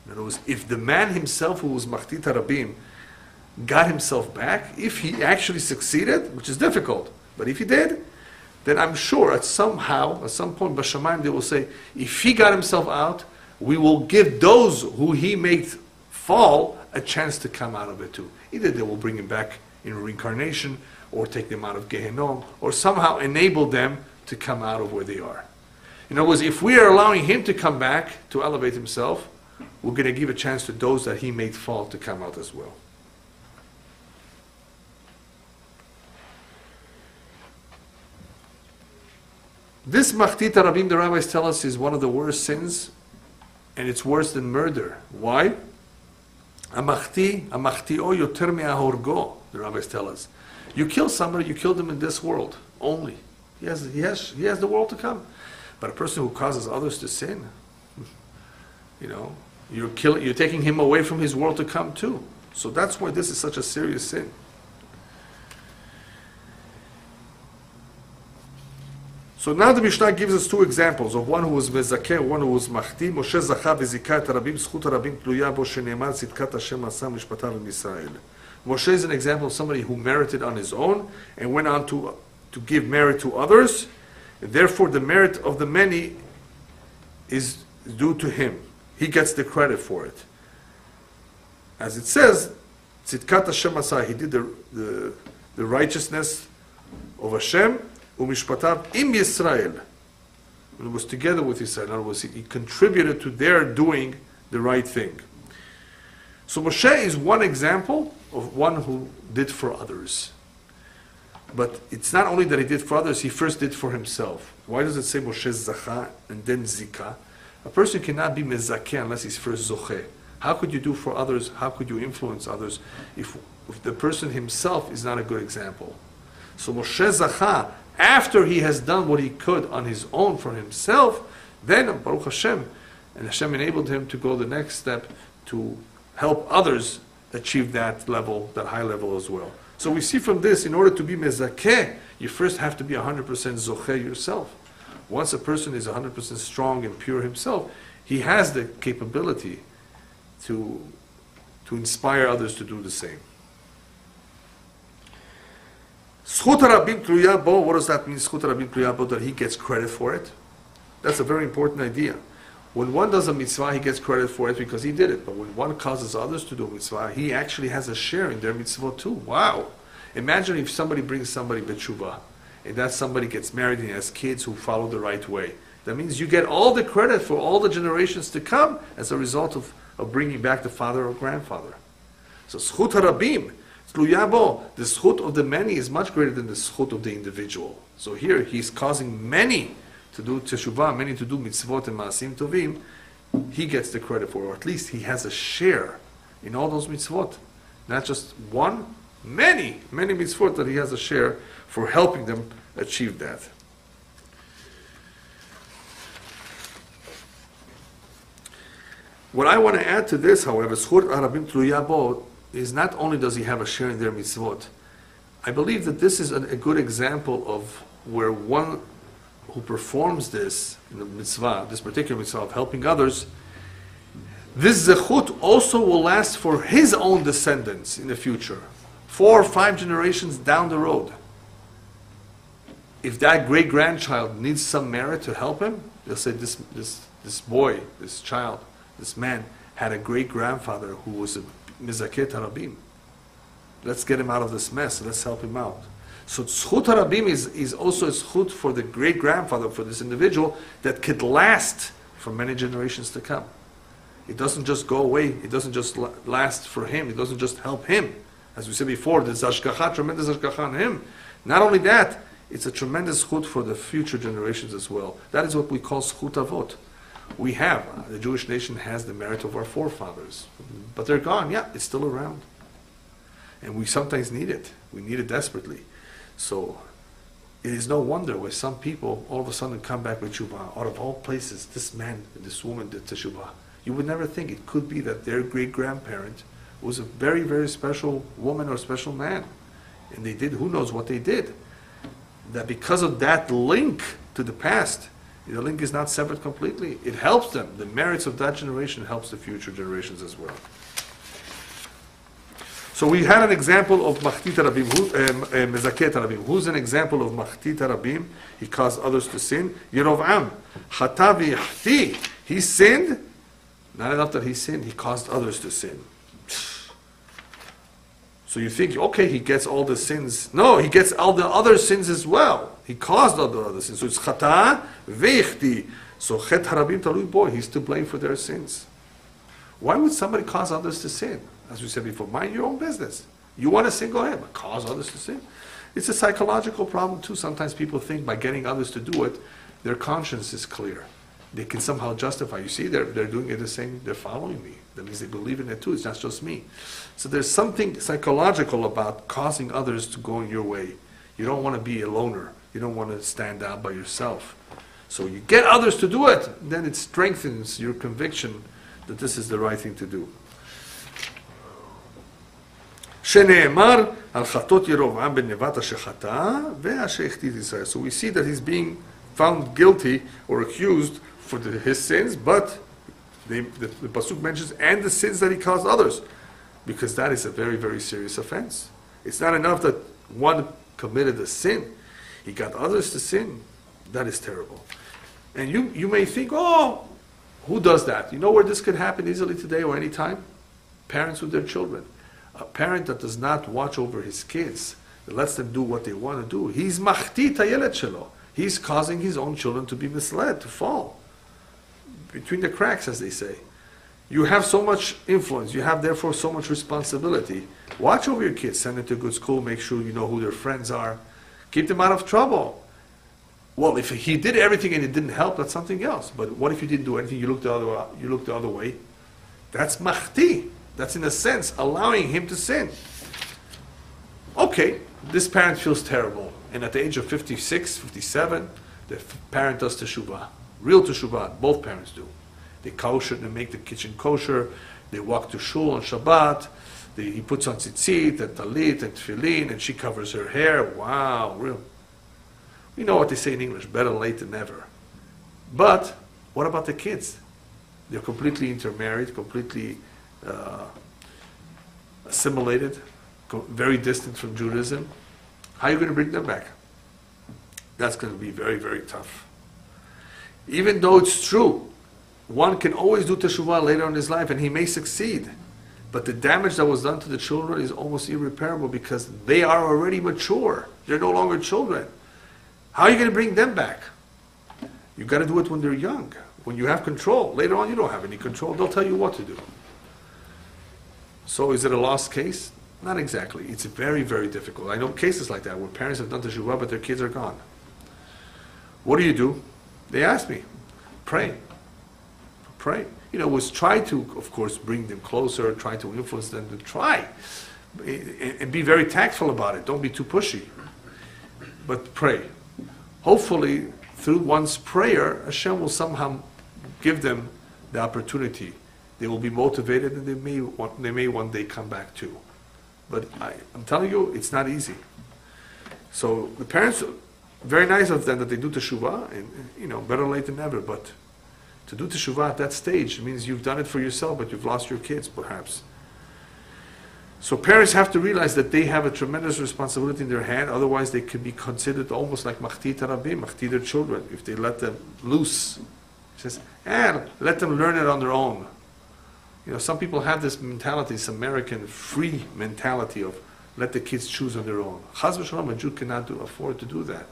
In other words, if the man himself who was Machtit HaRabim got himself back, if he actually succeeded, which is difficult, but if he did, then I'm sure at some point, Bashamayim, they will say, if he got himself out, we will give those who he made fall a chance to come out of it too. Either they will bring him back in reincarnation, or take them out of Gehenom, or somehow enable them to come out of where they are. In other words, if we are allowing him to come back, to elevate himself, we're going to give a chance to those that he made fall to come out as well. This Machtit Rabim, the rabbis tell us, is one of the worst sins, and it's worse than murder. Why? Amachti o yoter me'ahorgo, the rabbis tell us. You kill somebody, you kill them in this world only. He has the world to come. But a person who causes others to sin, you're taking him away from his world to come too. So that's why this is such a serious sin. So now the Mishnah gives us two examples of one who was mezakeh, one who was machti. Moshe zacha v'zika et harabim, zchut harabim tluya bo shene'emar tzidkat Hashem asam mishpatav Yisrael. Moshe is an example of somebody who merited on his own and went on to give merit to others. And therefore, the merit of the many is due to him. He gets the credit for it. As it says, tzidkat Hashem asam, he did the righteousness of Hashem. Umishpatav im Yisrael. It was together with Israel. In other words, he contributed to their doing the right thing. So Moshe is one example of one who did for others. But it's not only that he did for others, he first did for himself. Why does it say Moshe zacha and then zika? A person cannot be mezakeh unless he's first zocheh. How could you do for others? How could you influence others if the person himself is not a good example? So Moshe zacha, after he has done what he could on his own for himself, then Baruch Hashem, and Hashem enabled him to go the next step to help others achieve that level, that high level as well. So we see from this, in order to be mezakeh, you first have to be 100% zocheh yourself. Once a person is 100% strong and pure himself, he has the capability to inspire others to do the same. Zchut harabim tluya bo, what does that mean, zchut harabim tluya bo, that he gets credit for it? That's a very important idea. When one does a mitzvah, he gets credit for it because he did it. But when one causes others to do a mitzvah, he actually has a share in their mitzvah too. Wow! Imagine if somebody brings somebody b'tshuva, and that somebody gets married and has kids who follow the right way. That means you get all the credit for all the generations to come as a result of bringing back the father or grandfather. So zchut harabim, tluya bo, the zchut of the many is much greater than the zchut of the individual. So here he's causing many to do teshuvah, many to do mitzvot and maasim tovim. He gets the credit for, or at least he has a share in all those mitzvot. Not just one, many mitzvot that he has a share for helping them achieve that. What I want to add to this, however, zchut harabim tluya bo, is not only does he have a share in their mitzvot, I believe that this is a good example of where one who performs this in the mitzvah, this particular mitzvah of helping others, this zechut also will last for his own descendants in the future, 4 or 5 generations down the road. If that great-grandchild needs some merit to help him, they'll say this boy, this child, this man had a great-grandfather who was a mizakeh harabim. Let's get him out of this mess. Let's help him out. So zchut harabim is also a zchut for the great-grandfather, for this individual, that could last for many generations to come. It doesn't just go away. It doesn't just last for him. It doesn't just help him. As we said before, there's hashgacha, tremendous hashgacha on him. Not only that, it's a tremendous zchut for the future generations as well. That is what we call zchut avot. We have, the Jewish nation has the merit of our forefathers. But they're gone. Yeah, it's still around. And we sometimes need it. We need it desperately. So it is no wonder why some people all of a sudden come back with teshuvah. Out of all places, this man and this woman did teshuvah. You would never think it could be that their great-grandparent was a very, very special woman or special man. And they did, who knows what they did. That because of that link to the past, the link is not severed completely. It helps them. The merits of that generation helps the future generations as well. So we had an example of Machtita Rabim, Mezaket Rabim. Who's an example of Machtita Rabim? He caused others to sin. Yerovam, Chata v'yachti. He sinned. Not enough that he sinned, he caused others to sin. So you think, okay, he gets all the sins. No, he gets all the other sins as well. He caused all the other sins. So it's Chata v'yachti. So Chet Harabim Talui Boy, he's to blame for their sins. Why would somebody cause others to sin? As we said before, mind your own business. You want to sin, go ahead, but cause others to sin. It's a psychological problem too. Sometimes people think by getting others to do it, their conscience is clear. They can somehow justify. You see, they're doing it the same, they're following me. That means they believe in it too, it's not just me. So there's something psychological about causing others to go in your way. You don't want to be a loner. You don't want to stand out by yourself. So you get others to do it, then it strengthens your conviction that this is the right thing to do. שנאמר על חטות ירבעם בן נבט אשר חטא ואשר החטיא ישראל. So we see that he's being found guilty or accused for his sins, but the Pasuk mentions, and the sins that he caused others, because that is a very, very serious offense. It's not enough that one committed a sin. He got others to sin. That is terrible. And you may think, oh, who does that? You know where this could happen easily today or any time? Parents with their children. A parent that does not watch over his kids, that lets them do what they want to do, he's machti tayelet shelo. He's causing his own children to be misled, to fall between the cracks, as they say. You have so much influence. You have therefore so much responsibility. Watch over your kids. Send them to a good school. Make sure you know who their friends are. Keep them out of trouble. Well, if he did everything and it didn't help, that's something else. But what if you didn't do anything? You looked the other way. That's machti. That's in a sense allowing him to sin. Okay, this parent feels terrible. And at the age of 56, 57, the parent does teshuvah. Real teshuvah, both parents do. They kosher, they make the kitchen kosher. They walk to shul on Shabbat. He puts on tzitzit and talit and tefillin, and she covers her hair. Wow, real. We know what they say in English, better late than never. But what about the kids? They're completely intermarried, completely assimilated, very distant from Judaism. How are you going to bring them back? That's going to be very, very tough. Even though it's true, one can always do teshuvah later in his life and he may succeed. But the damage that was done to the children is almost irreparable because they are already mature. They're no longer children. How are you going to bring them back? You've got to do it when they're young, when you have control. Later on, you don't have any control. They'll tell you what to do. So is it a lost case? Not exactly. It's very, very difficult. I know cases like that where parents have done teshuvah, but their kids are gone. What do? They ask me, pray. Pray. You know, was try to, of course, bring them closer, try to influence them to try. And be very tactful about it. Don't be too pushy. But pray. Hopefully, through one's prayer, Hashem will somehow give them the opportunity. They will be motivated and they may one day come back too. But I'm telling you, it's not easy. So the parents, very nice of them that they do teshuvah, and you know, better late than never. But to do teshuvah at that stage means you've done it for yourself, but you've lost your kids, perhaps. So parents have to realize that they have a tremendous responsibility in their hand. Otherwise, they could be considered almost like machti tarabim, machti their children, if they let them loose. He says, and let them learn it on their own. You know, some people have this mentality, this American free mentality of let the kids choose on their own. Chas v'shalom, a Jew cannot afford to do that.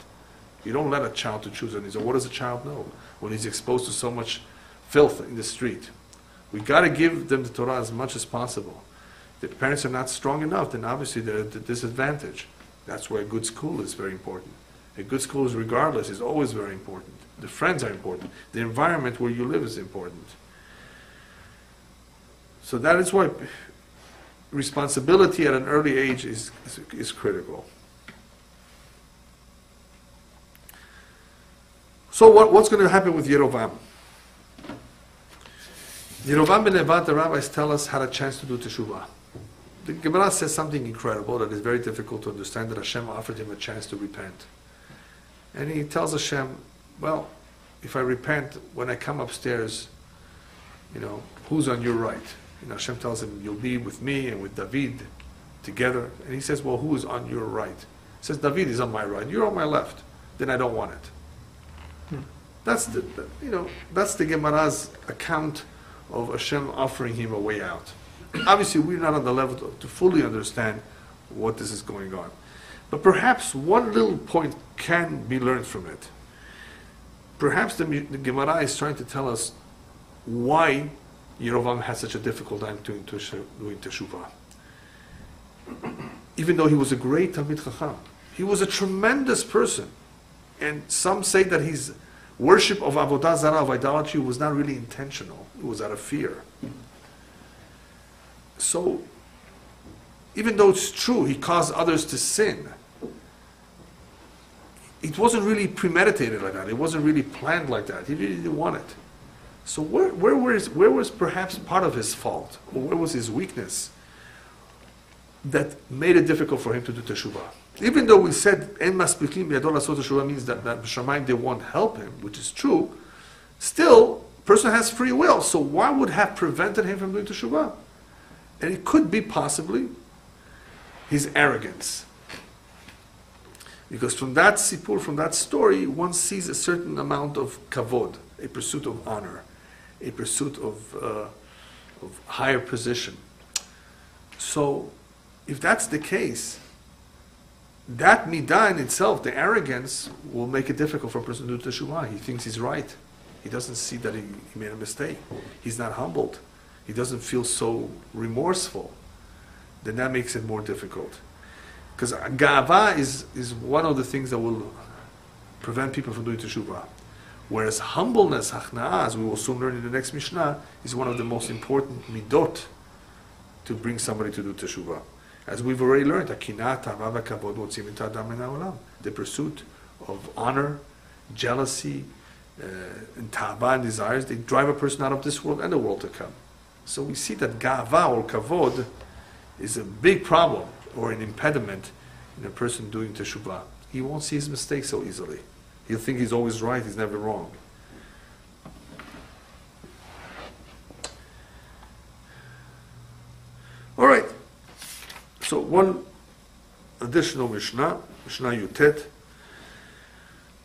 You don't let a child to choose on his own. What does a child know when he's exposed to so much filth in the street? We got to give them the Torah as much as possible. If the parents are not strong enough, then obviously they're at a disadvantage. That's why a good school is very important. A good school, regardless, is always very important. The friends are important. The environment where you live is important. So that is why responsibility at an early age is critical. So what's going to happen with Yerovam? Yerovam ben Nevat, the rabbis tell us, had a chance to do teshuvah. The Gemara says something incredible that is very difficult to understand, that Hashem offered him a chance to repent. And he tells Hashem, well, if I repent, when I come upstairs, you know, who's on your right? You know, Hashem tells him, you'll be with me and with David together. And he says, well, who is on your right? He says, David is on my right. You're on my left. Then I don't want it. That's the Gemara's account of Hashem offering him a way out. Obviously, we're not on the level to fully understand what this is going on. But perhaps one little point can be learned from it. Perhaps the Gemara is trying to tell us why Yerovam had such a difficult time doing teshuvah. Even though he was a great Talmid Chacham. He was a tremendous person. And some say that his worship of Avodah Zarah, of idolatry, was not really intentional. It was out of fear. So, even though it's true, he caused others to sin, it wasn't really premeditated like that. It wasn't really planned like that. He really didn't want it. So where was perhaps part of his fault? Or where was his weakness that made it difficult for him to do teshuvah? Even though we said En Maspikim B'Yado L'Asot Teshuvah means that B'Shamayim they won't help him, which is true, still, person has free will. So why would have prevented him from doing teshuvah? And it could be possibly his arrogance. Because from that sipur, from that story, one sees a certain amount of kavod, a pursuit of honor, a pursuit of higher position. So, if that's the case, that midah in itself, the arrogance, will make it difficult for a person to do teshuvah. He thinks he's right. He doesn't see that he made a mistake. He's not humbled. He doesn't feel so remorseful. Then that makes it more difficult. Because ga'ava is one of the things that will prevent people from doing teshuvah. Whereas humbleness, hachna'ah, as we will soon learn in the next Mishnah, is one of the most important midot to bring somebody to do teshuvah. As we've already learned, the pursuit of honor, jealousy, and ta'ava and desires, they drive a person out of this world and the world to come. So we see that ga'ava or kavod is a big problem or an impediment in a person doing teshuvah. He won't see his mistakes so easily. He'll think he's always right, he's never wrong. All right. So one additional Mishnah, Mishnah Yutet.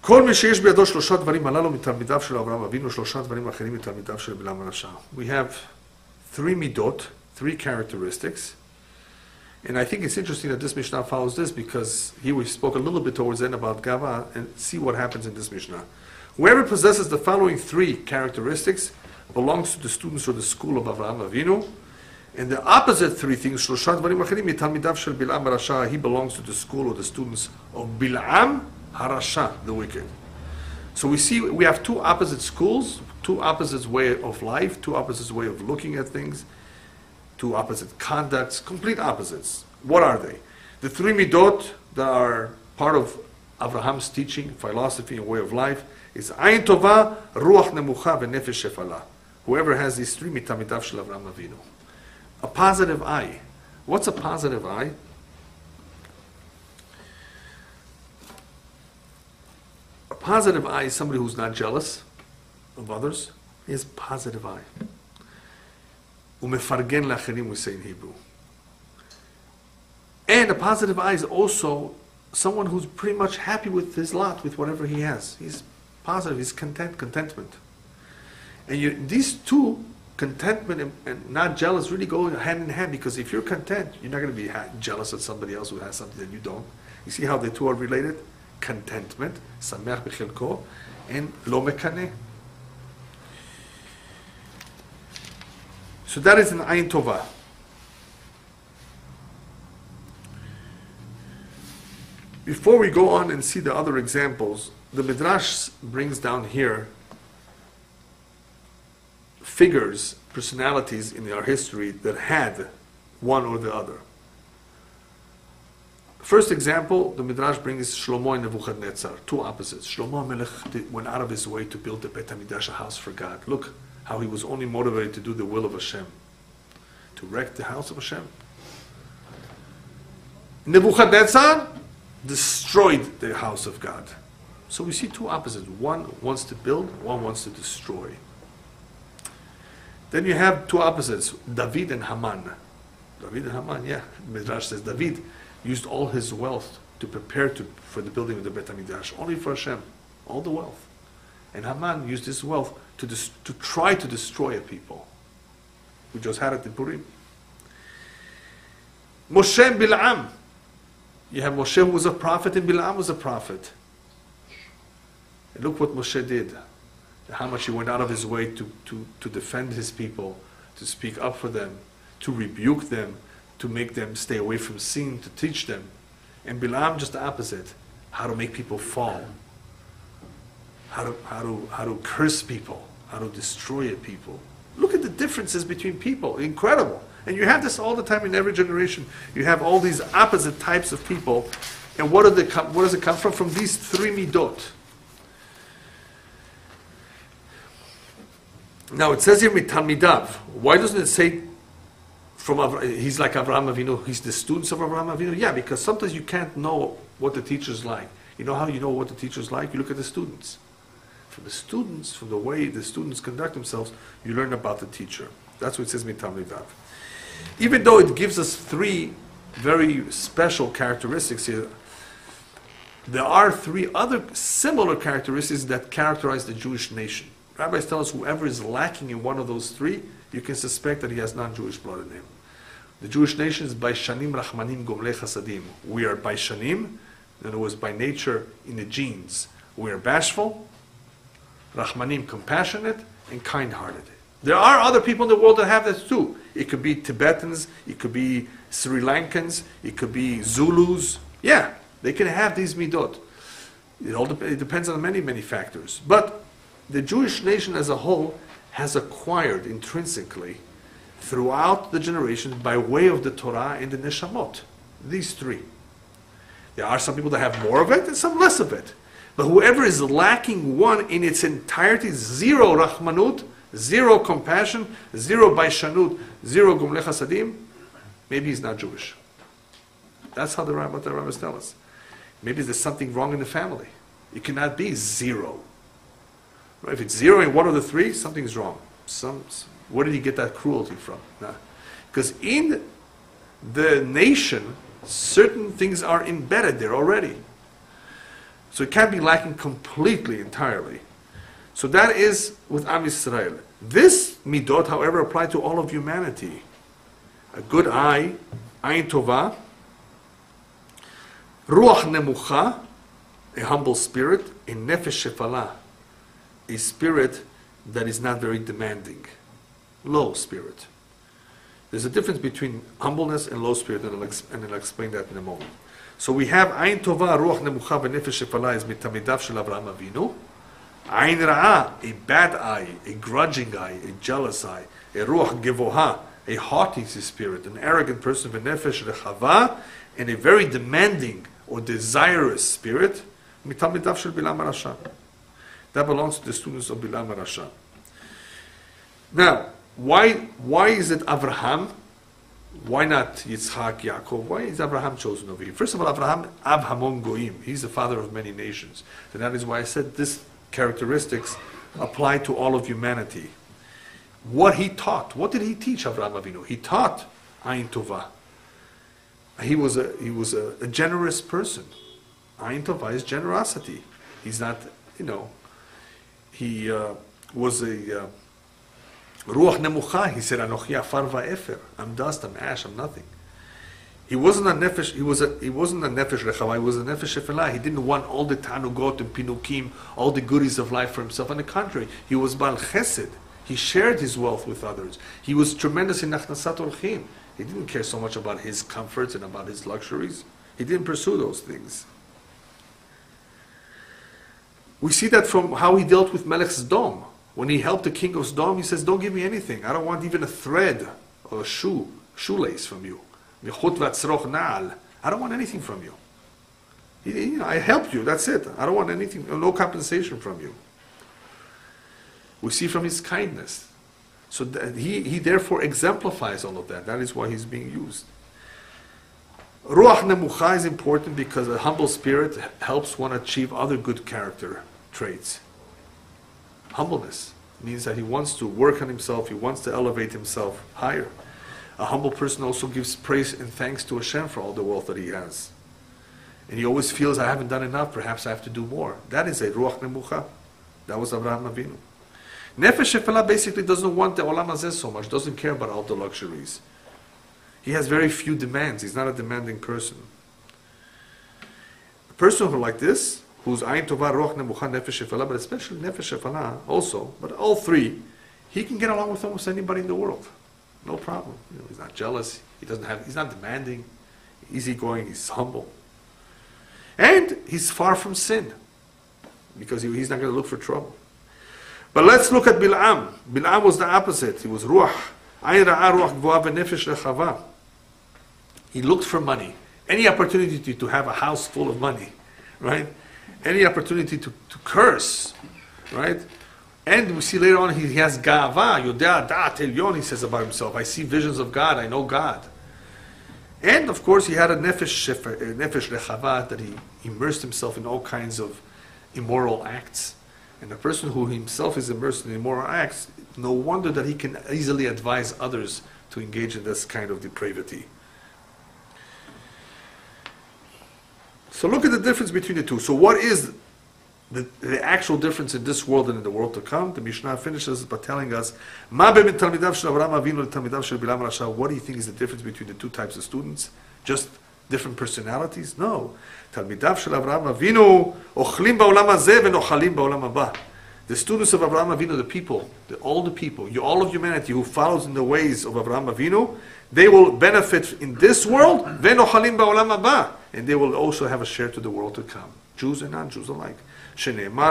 כל מי שיש בידו שלושה דברים הללו מתלמידיו של אברהם אבינו, שלושה דברים אחרים מתלמידיו של בלעם הרשע. We have three midot, three characteristics. And I think it's interesting that this Mishnah follows this because here we spoke a little bit towards the end about Gava, and see what happens in this Mishnah. Whoever possesses the following three characteristics belongs to the students or the school of Avraham Avinu. And the opposite three things, Shloshat Dvarim Achirim, Talmidav Shel Bilam Harasha, he belongs to the school or the students of Bilam Harasha, the wicked. So we see we have two opposite schools, two opposite way of life, two opposite way of looking at things, two opposite conducts, complete opposites. What are they? The three midot that are part of Abraham's teaching, philosophy, and way of life is Ayin Tova, Ruach Nemucha, V'Nefesh Shefala. Whoever has these three mitamidav shel Avraham Avinu. A positive eye. What's a positive eye? A positive eye is somebody who's not jealous of others. He has a positive eye. Umefargen lacherim, we say in Hebrew. And a positive eye is also someone who's pretty much happy with his lot, with whatever he has. He's positive, he's contentment. And these two, contentment and not jealous, really go hand in hand, because if you're content, you're not going to be jealous of somebody else who has something that you don't. You see how the two are related? Contentment, sameach b'chelko, and lo mekaneh. So that is an ayin tova. Before we go on and see the other examples, the Midrash brings down here figures, personalities in our history that had one or the other. First example, the Midrash brings Shlomo and Nebuchadnezzar, two opposites. Shlomo Melech went out of his way to build the Beit HaMikdash, a house for God. Look how he was only motivated to do the will of Hashem, to wreck the house of Hashem. Nebuchadnezzar destroyed the house of God. So we see two opposites. One wants to build, one wants to destroy. Then you have two opposites, David and Haman. David and Haman, yeah. Midrash says David used all his wealth to prepare for the building of the Beit HaMikdash, only for Hashem, all the wealth. And Haman used his wealth to try to destroy a people. We just had it in Purim. Moshe and Bil'am. You have Moshe who was a prophet and Bil'am was a prophet. And look what Moshe did. How much he went out of his way to defend his people, to speak up for them, to rebuke them, to make them stay away from sin, to teach them. And Bil'am just the opposite. How to make people fall. How to curse people. How to destroy a people. Look at the differences between people. Incredible. And you have this all the time in every generation. You have all these opposite types of people. And what does it come from? From these three midot. Now it says here mitalmidav. Why doesn't it say he's like Avraham Avinu, he's the students of Avraham Avinu? Yeah, because sometimes you can't know what the teacher's like. You know how you know what the teacher's like? You look at the students. From the students, from the way the students conduct themselves, you learn about the teacher. That's what it says mitalmidav. Even though it gives us three very special characteristics here, there are three other similar characteristics that characterize the Jewish nation. Rabbis tell us whoever is lacking in one of those three, you can suspect that he has non-Jewish blood in him. The Jewish nation is Baishanim, Rachmanim, Gomlei Chasadim. We are Baishanim, in other words, by nature, in the genes. We are bashful, Rachmanim, compassionate, and kind-hearted. There are other people in the world that have that too. It could be Tibetans, it could be Sri Lankans, it could be Zulus. Yeah, they can have these midot. It depends on many, many factors. But the Jewish nation as a whole has acquired intrinsically throughout the generations by way of the Torah and the Neshamot. These three. There are some people that have more of it and some less of it. But whoever is lacking one in its entirety, zero Rahmanut, zero compassion, zero Baishanut, zero Gomlei Chasadim, maybe he's not Jewish. That's how the rabbis tell us. Maybe there's something wrong in the family. It cannot be zero. Right? If it's zero in one of the three, something's wrong. Where did he get that cruelty from? Because in the nation, certain things are embedded there already. So it can't be lacking completely, entirely. So that is with Am Yisrael. This midot, however, apply to all of humanity. A good eye, ayin tova, ruach nemucha, a humble spirit, a nefesh shefala, a spirit that is not very demanding. Low spirit. There's a difference between humbleness and low spirit, and I'll explain that in a moment. So we have Ayin Tova, Ruach Nemucha, V'Nefesh Shefala is mitamidav shel Avraham Avinu. Ayin Ra'ah, a bad eye, a grudging eye, a jealous eye. A Ruach Gevoha, a haughty spirit, an arrogant person, V'Nefesh Rechava, and a very demanding or desirous spirit, mitamidav shel Bilam HaRasha. That belongs to the students of Bilam HaRasha. Now, why is it Avraham? Why not Yitzchak, Yaakov? Why is Abraham chosen over here? First of all, Abraham, Av Hamon Goyim. He's the father of many nations. And that is why I said this characteristics apply to all of humanity. What he taught, what did he teach Avraham Avinu? He taught Ayin Tova. He was a generous person. Ayin Tova is generosity. He's not, he was a Ruach Nemucha, he said, Anochi Afar Va'efer. I'm dust, I'm ash, I'm nothing. He wasn't a nefesh, he wasn't a nefesh rechava, he was a nefesh shefelah. He didn't want all the tanugot and pinukim, all the goodies of life for himself. On the contrary, he was Baal Chesed. He shared his wealth with others. He was tremendous in Achnasat Orchim. He didn't care so much about his comforts and about his luxuries. He didn't pursue those things. We see that from how he dealt with Melech Sdom. When he helped the king of Sdom, he says, don't give me anything. I don't want even a thread or a shoelace from you. I don't want anything from you. I helped you, that's it. I don't want anything, no compensation from you. We see from his kindness. So that he therefore exemplifies all of that. That is why he's being used. Ruach Nemucha is important because a humble spirit helps one achieve other good character traits. Humbleness means that he wants to work on himself, he wants to elevate himself higher. A humble person also gives praise and thanks to Hashem for all the wealth that he has. And he always feels, I haven't done enough, perhaps I have to do more. That is a ruach nemucha. That was Avraham Avinu. Nefesh Shefela basically doesn't want the olam hazeh so much, doesn't care about all the luxuries. He has very few demands. He's not a demanding person. A person who like this, who's ayin tova, ruach nemucha, nefesh shefela, but especially nefesh shefela also, but all three, he can get along with almost anybody in the world. No problem. He's not jealous. He's not demanding. Easygoing. He's humble. And he's far from sin, because he's not going to look for trouble. But let's look at Bil'am. Bil'am was the opposite. He was ruach. Ayin ra'a ruach gvoa v'nefesh lechava. He looked for money. Any opportunity to have a house full of money, right? Any opportunity to curse, right? And we see later on he has ga'ava, yodea da'at elyon, he says about himself. I see visions of God, I know God. And of course he had a nefesh lechava, that he immersed himself in all kinds of immoral acts. And a person who himself is immersed in immoral acts, no wonder that he can easily advise others to engage in this kind of depravity. So look at the difference between the two. So what is the actual difference in this world and in the world to come? The Mishnah finishes by telling us, what do you think is the difference between the two types of students? Just different personalities? No. The students of Avraham Avinu, the people, all the people, all of humanity who follows in the ways of Avraham Avinu, they will benefit in this world, and they will also have a share to the world to come. Jews and non-Jews alike. Pasuk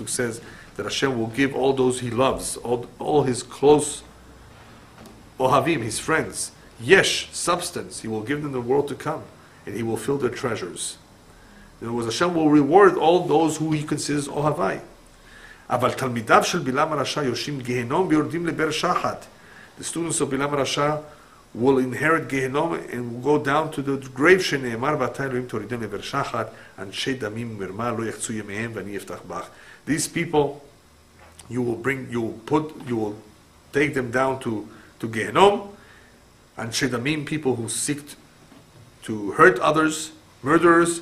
says that Hashem will give all those he loves, all his close ohavim, his friends, yesh, substance, he will give them the world to come, and he will fill their treasures. In other words, Hashem will reward all those who he considers ohavai. The students of Bilam Rasha will inherit Gehenom and will go down to the grave. These people, you will take them down to Gehenom, and Shedamim, people who seek to hurt others, murderers,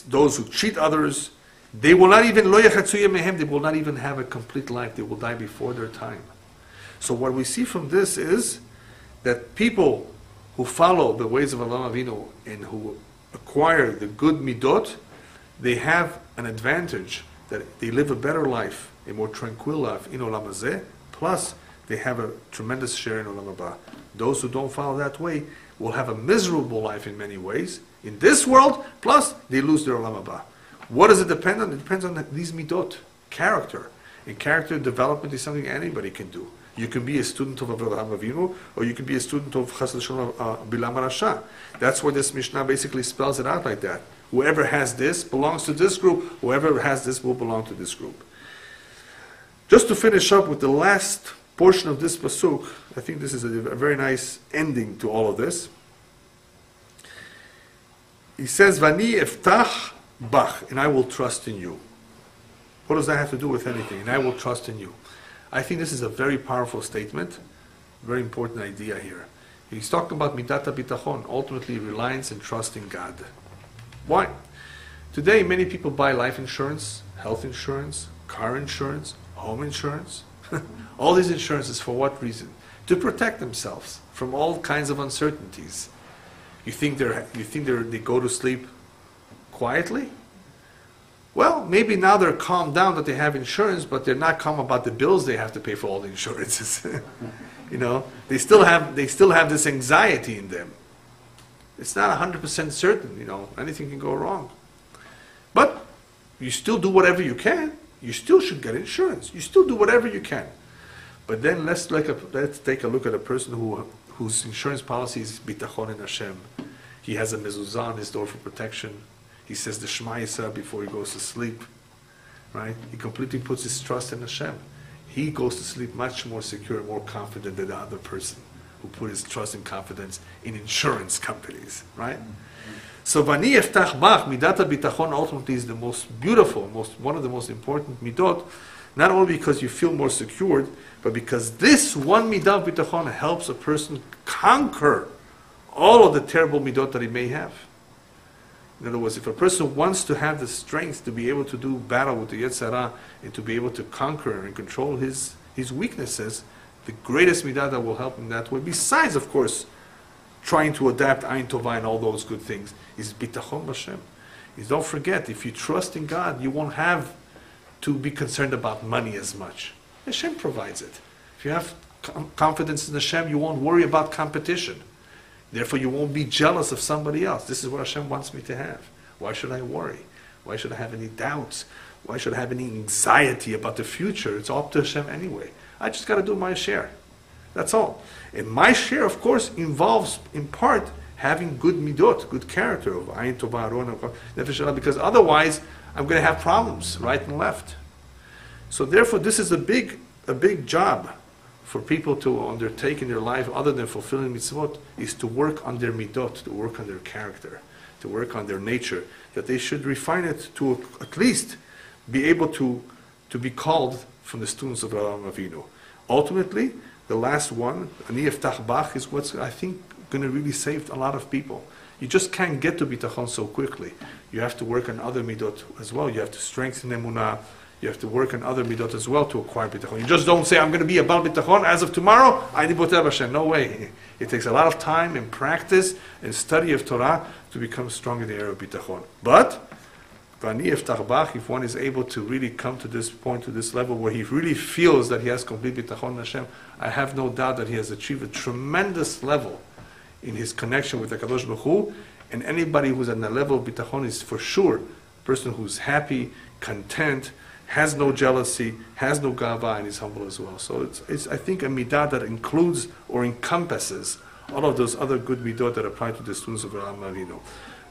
those who cheat others. They will not even they will not even have a complete life. They will die before their time. So what we see from this is that people who follow the ways of Avraham Avinu and who acquire the good midot, they have an advantage that they live a better life, a more tranquil life in Olam Hazeh, plus they have a tremendous share in Olam Haba. Those who don't follow that way will have a miserable life in many ways in this world, plus they lose their Olam Haba. What does it depend on? It depends on these midot, character. And character development is something anybody can do. You can be a student of Avraham Avinu, or you can be a student of Chas v'Shalom Bilam Rasha. That's why this Mishnah basically spells it out like that. Whoever has this belongs to this group. Whoever has this will belong to this group. Just to finish up with the last portion of this pasuk, I think this is a very nice ending to all of this. He says, "Vani eftach bach," and I will trust in you. What does that have to do with anything? And I will trust in you. I think this is a very powerful statement, very important idea here. He's talking about midat bitachon, ultimately reliance and trust in God. Why? Today, many people buy life insurance, health insurance, car insurance, home insurance. All these insurances for what reason? To protect themselves from all kinds of uncertainties. You think they go to sleep quietly? Well, maybe now they're calmed down that they have insurance, but they're not calm about the bills they have to pay for all the insurances. They still have this anxiety in them. It's not 100% certain, anything can go wrong. But you still do whatever you can. You still should get insurance. You still do whatever you can. But then let's take a look at a person whose insurance policy is bitachon in Hashem. He has a mezuzah on his door for protection. He says the Shema Yisrael before he goes to sleep, right? He completely puts his trust in Hashem. He goes to sleep much more secure and more confident than the other person who put his trust and confidence in insurance companies, right? So Vani Eftach Bach, Midat HaBitachon ultimately is the most beautiful, one of the most important midot Not only because you feel more secured, but because this one midah of bitachon helps a person conquer all of the terrible midot that he may have. In other words, if a person wants to have the strength to be able to do battle with the Yetzer Hara and to be able to conquer and control his weaknesses, the greatest midah that will help him that way, besides, of course, trying to adapt Ayin Tovah and all those good things, is bitachon b'Hashem. Is don't forget, if you trust in God, you won't have to be concerned about money as much. Hashem provides it. If you have confidence in Hashem, you won't worry about competition. Therefore, you won't be jealous of somebody else. This is what Hashem wants me to have. Why should I worry? Why should I have any doubts? Why should I have any anxiety about the future? It's all up to Hashem anyway. I just got to do my share. That's all. And my share, of course, involves, in part, having good midot, good character of Ayin Tovah, Aron, Nefesh Shel, because otherwise, I'm going to have problems right and left. So therefore, this is a big job for people to undertake in their life, other than fulfilling mitzvot, is to work on their midot, to work on their character, to work on their nature, that they should refine it to at least be able to be called from the students of Avraham Avinu. Ultimately, the last one, Ani Eftach Bach, is what's, I think, going to really save a lot of people. You just can't get to bitachon so quickly. You have to work on other midot as well. You have to strengthen emunah. You have to work on other midot as well to acquire bitachon. You just don't say, I'm going to be a Baal bitachon as of tomorrow. I nibotev Hashem. No way. It takes a lot of time and practice and study of Torah to become strong in the area of bitachon. But if one is able to really come to this point, to this level where he really feels that he has complete bitachon Hashem, I have no doubt that he has achieved a tremendous level in his connection with the Kadosh Baruch Hu, and anybody who's at that level of bitachon is for sure a person who's happy, content, has no jealousy, has no gava, and is humble as well. So it's I think, a midah that includes or encompasses all of those other good midot that apply to the students of Avraham Avinu.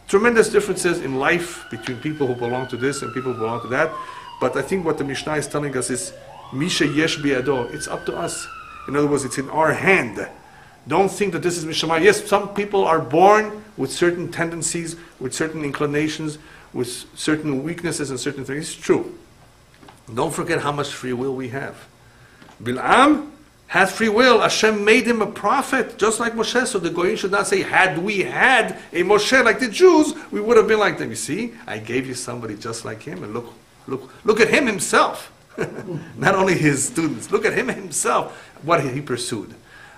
Tremendous differences in life between people who belong to this and people who belong to that, but I think what the Mishnah is telling us is, Misha yesh bi'ado, it's up to us. In other words, it's in our hand. Don't think that this is Mishama. Yes, some people are born with certain tendencies, with certain inclinations, with certain weaknesses and certain things. It's true. Don't forget how much free will we have. Bil'am had free will. Hashem made him a prophet, just like Moshe. So the Goyim should not say, had we had a Moshe like the Jews, we would have been like them. You see, I gave you somebody just like him, and look at him himself. Not only his students. Look at him himself, what he pursued.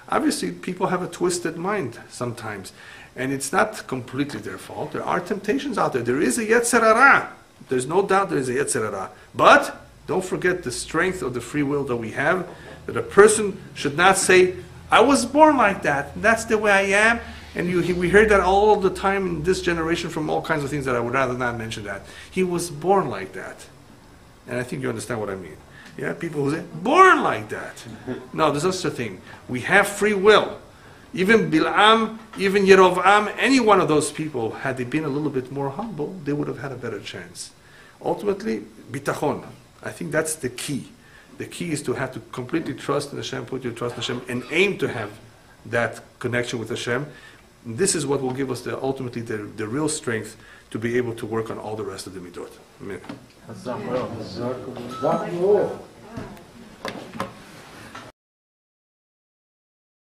Obviously, people have a twisted mind sometimes, and it's not completely their fault. There are temptations out there. There is a Yetzer Hara. There's no doubt there is a Yetzer Hara. But don't forget the strength of the free will that we have, that a person should not say, I was born like that. That's the way I am. And we heard that all the time in this generation from all kinds of things that I would rather not mention that. He was born like that. And I think you understand what I mean. Yeah, people who say, born like that. No, there's no such a thing. We have free will. Even Bil'am, even Yerovam, any one of those people, had they been a little bit more humble, they would have had a better chance. Ultimately, bitachon. I think that's the key. The key is to have to completely trust in Hashem, put your trust in Hashem, and aim to have that connection with Hashem. And this is what will give us ultimately the real strength to be able to work on all the rest of the midot. Amen.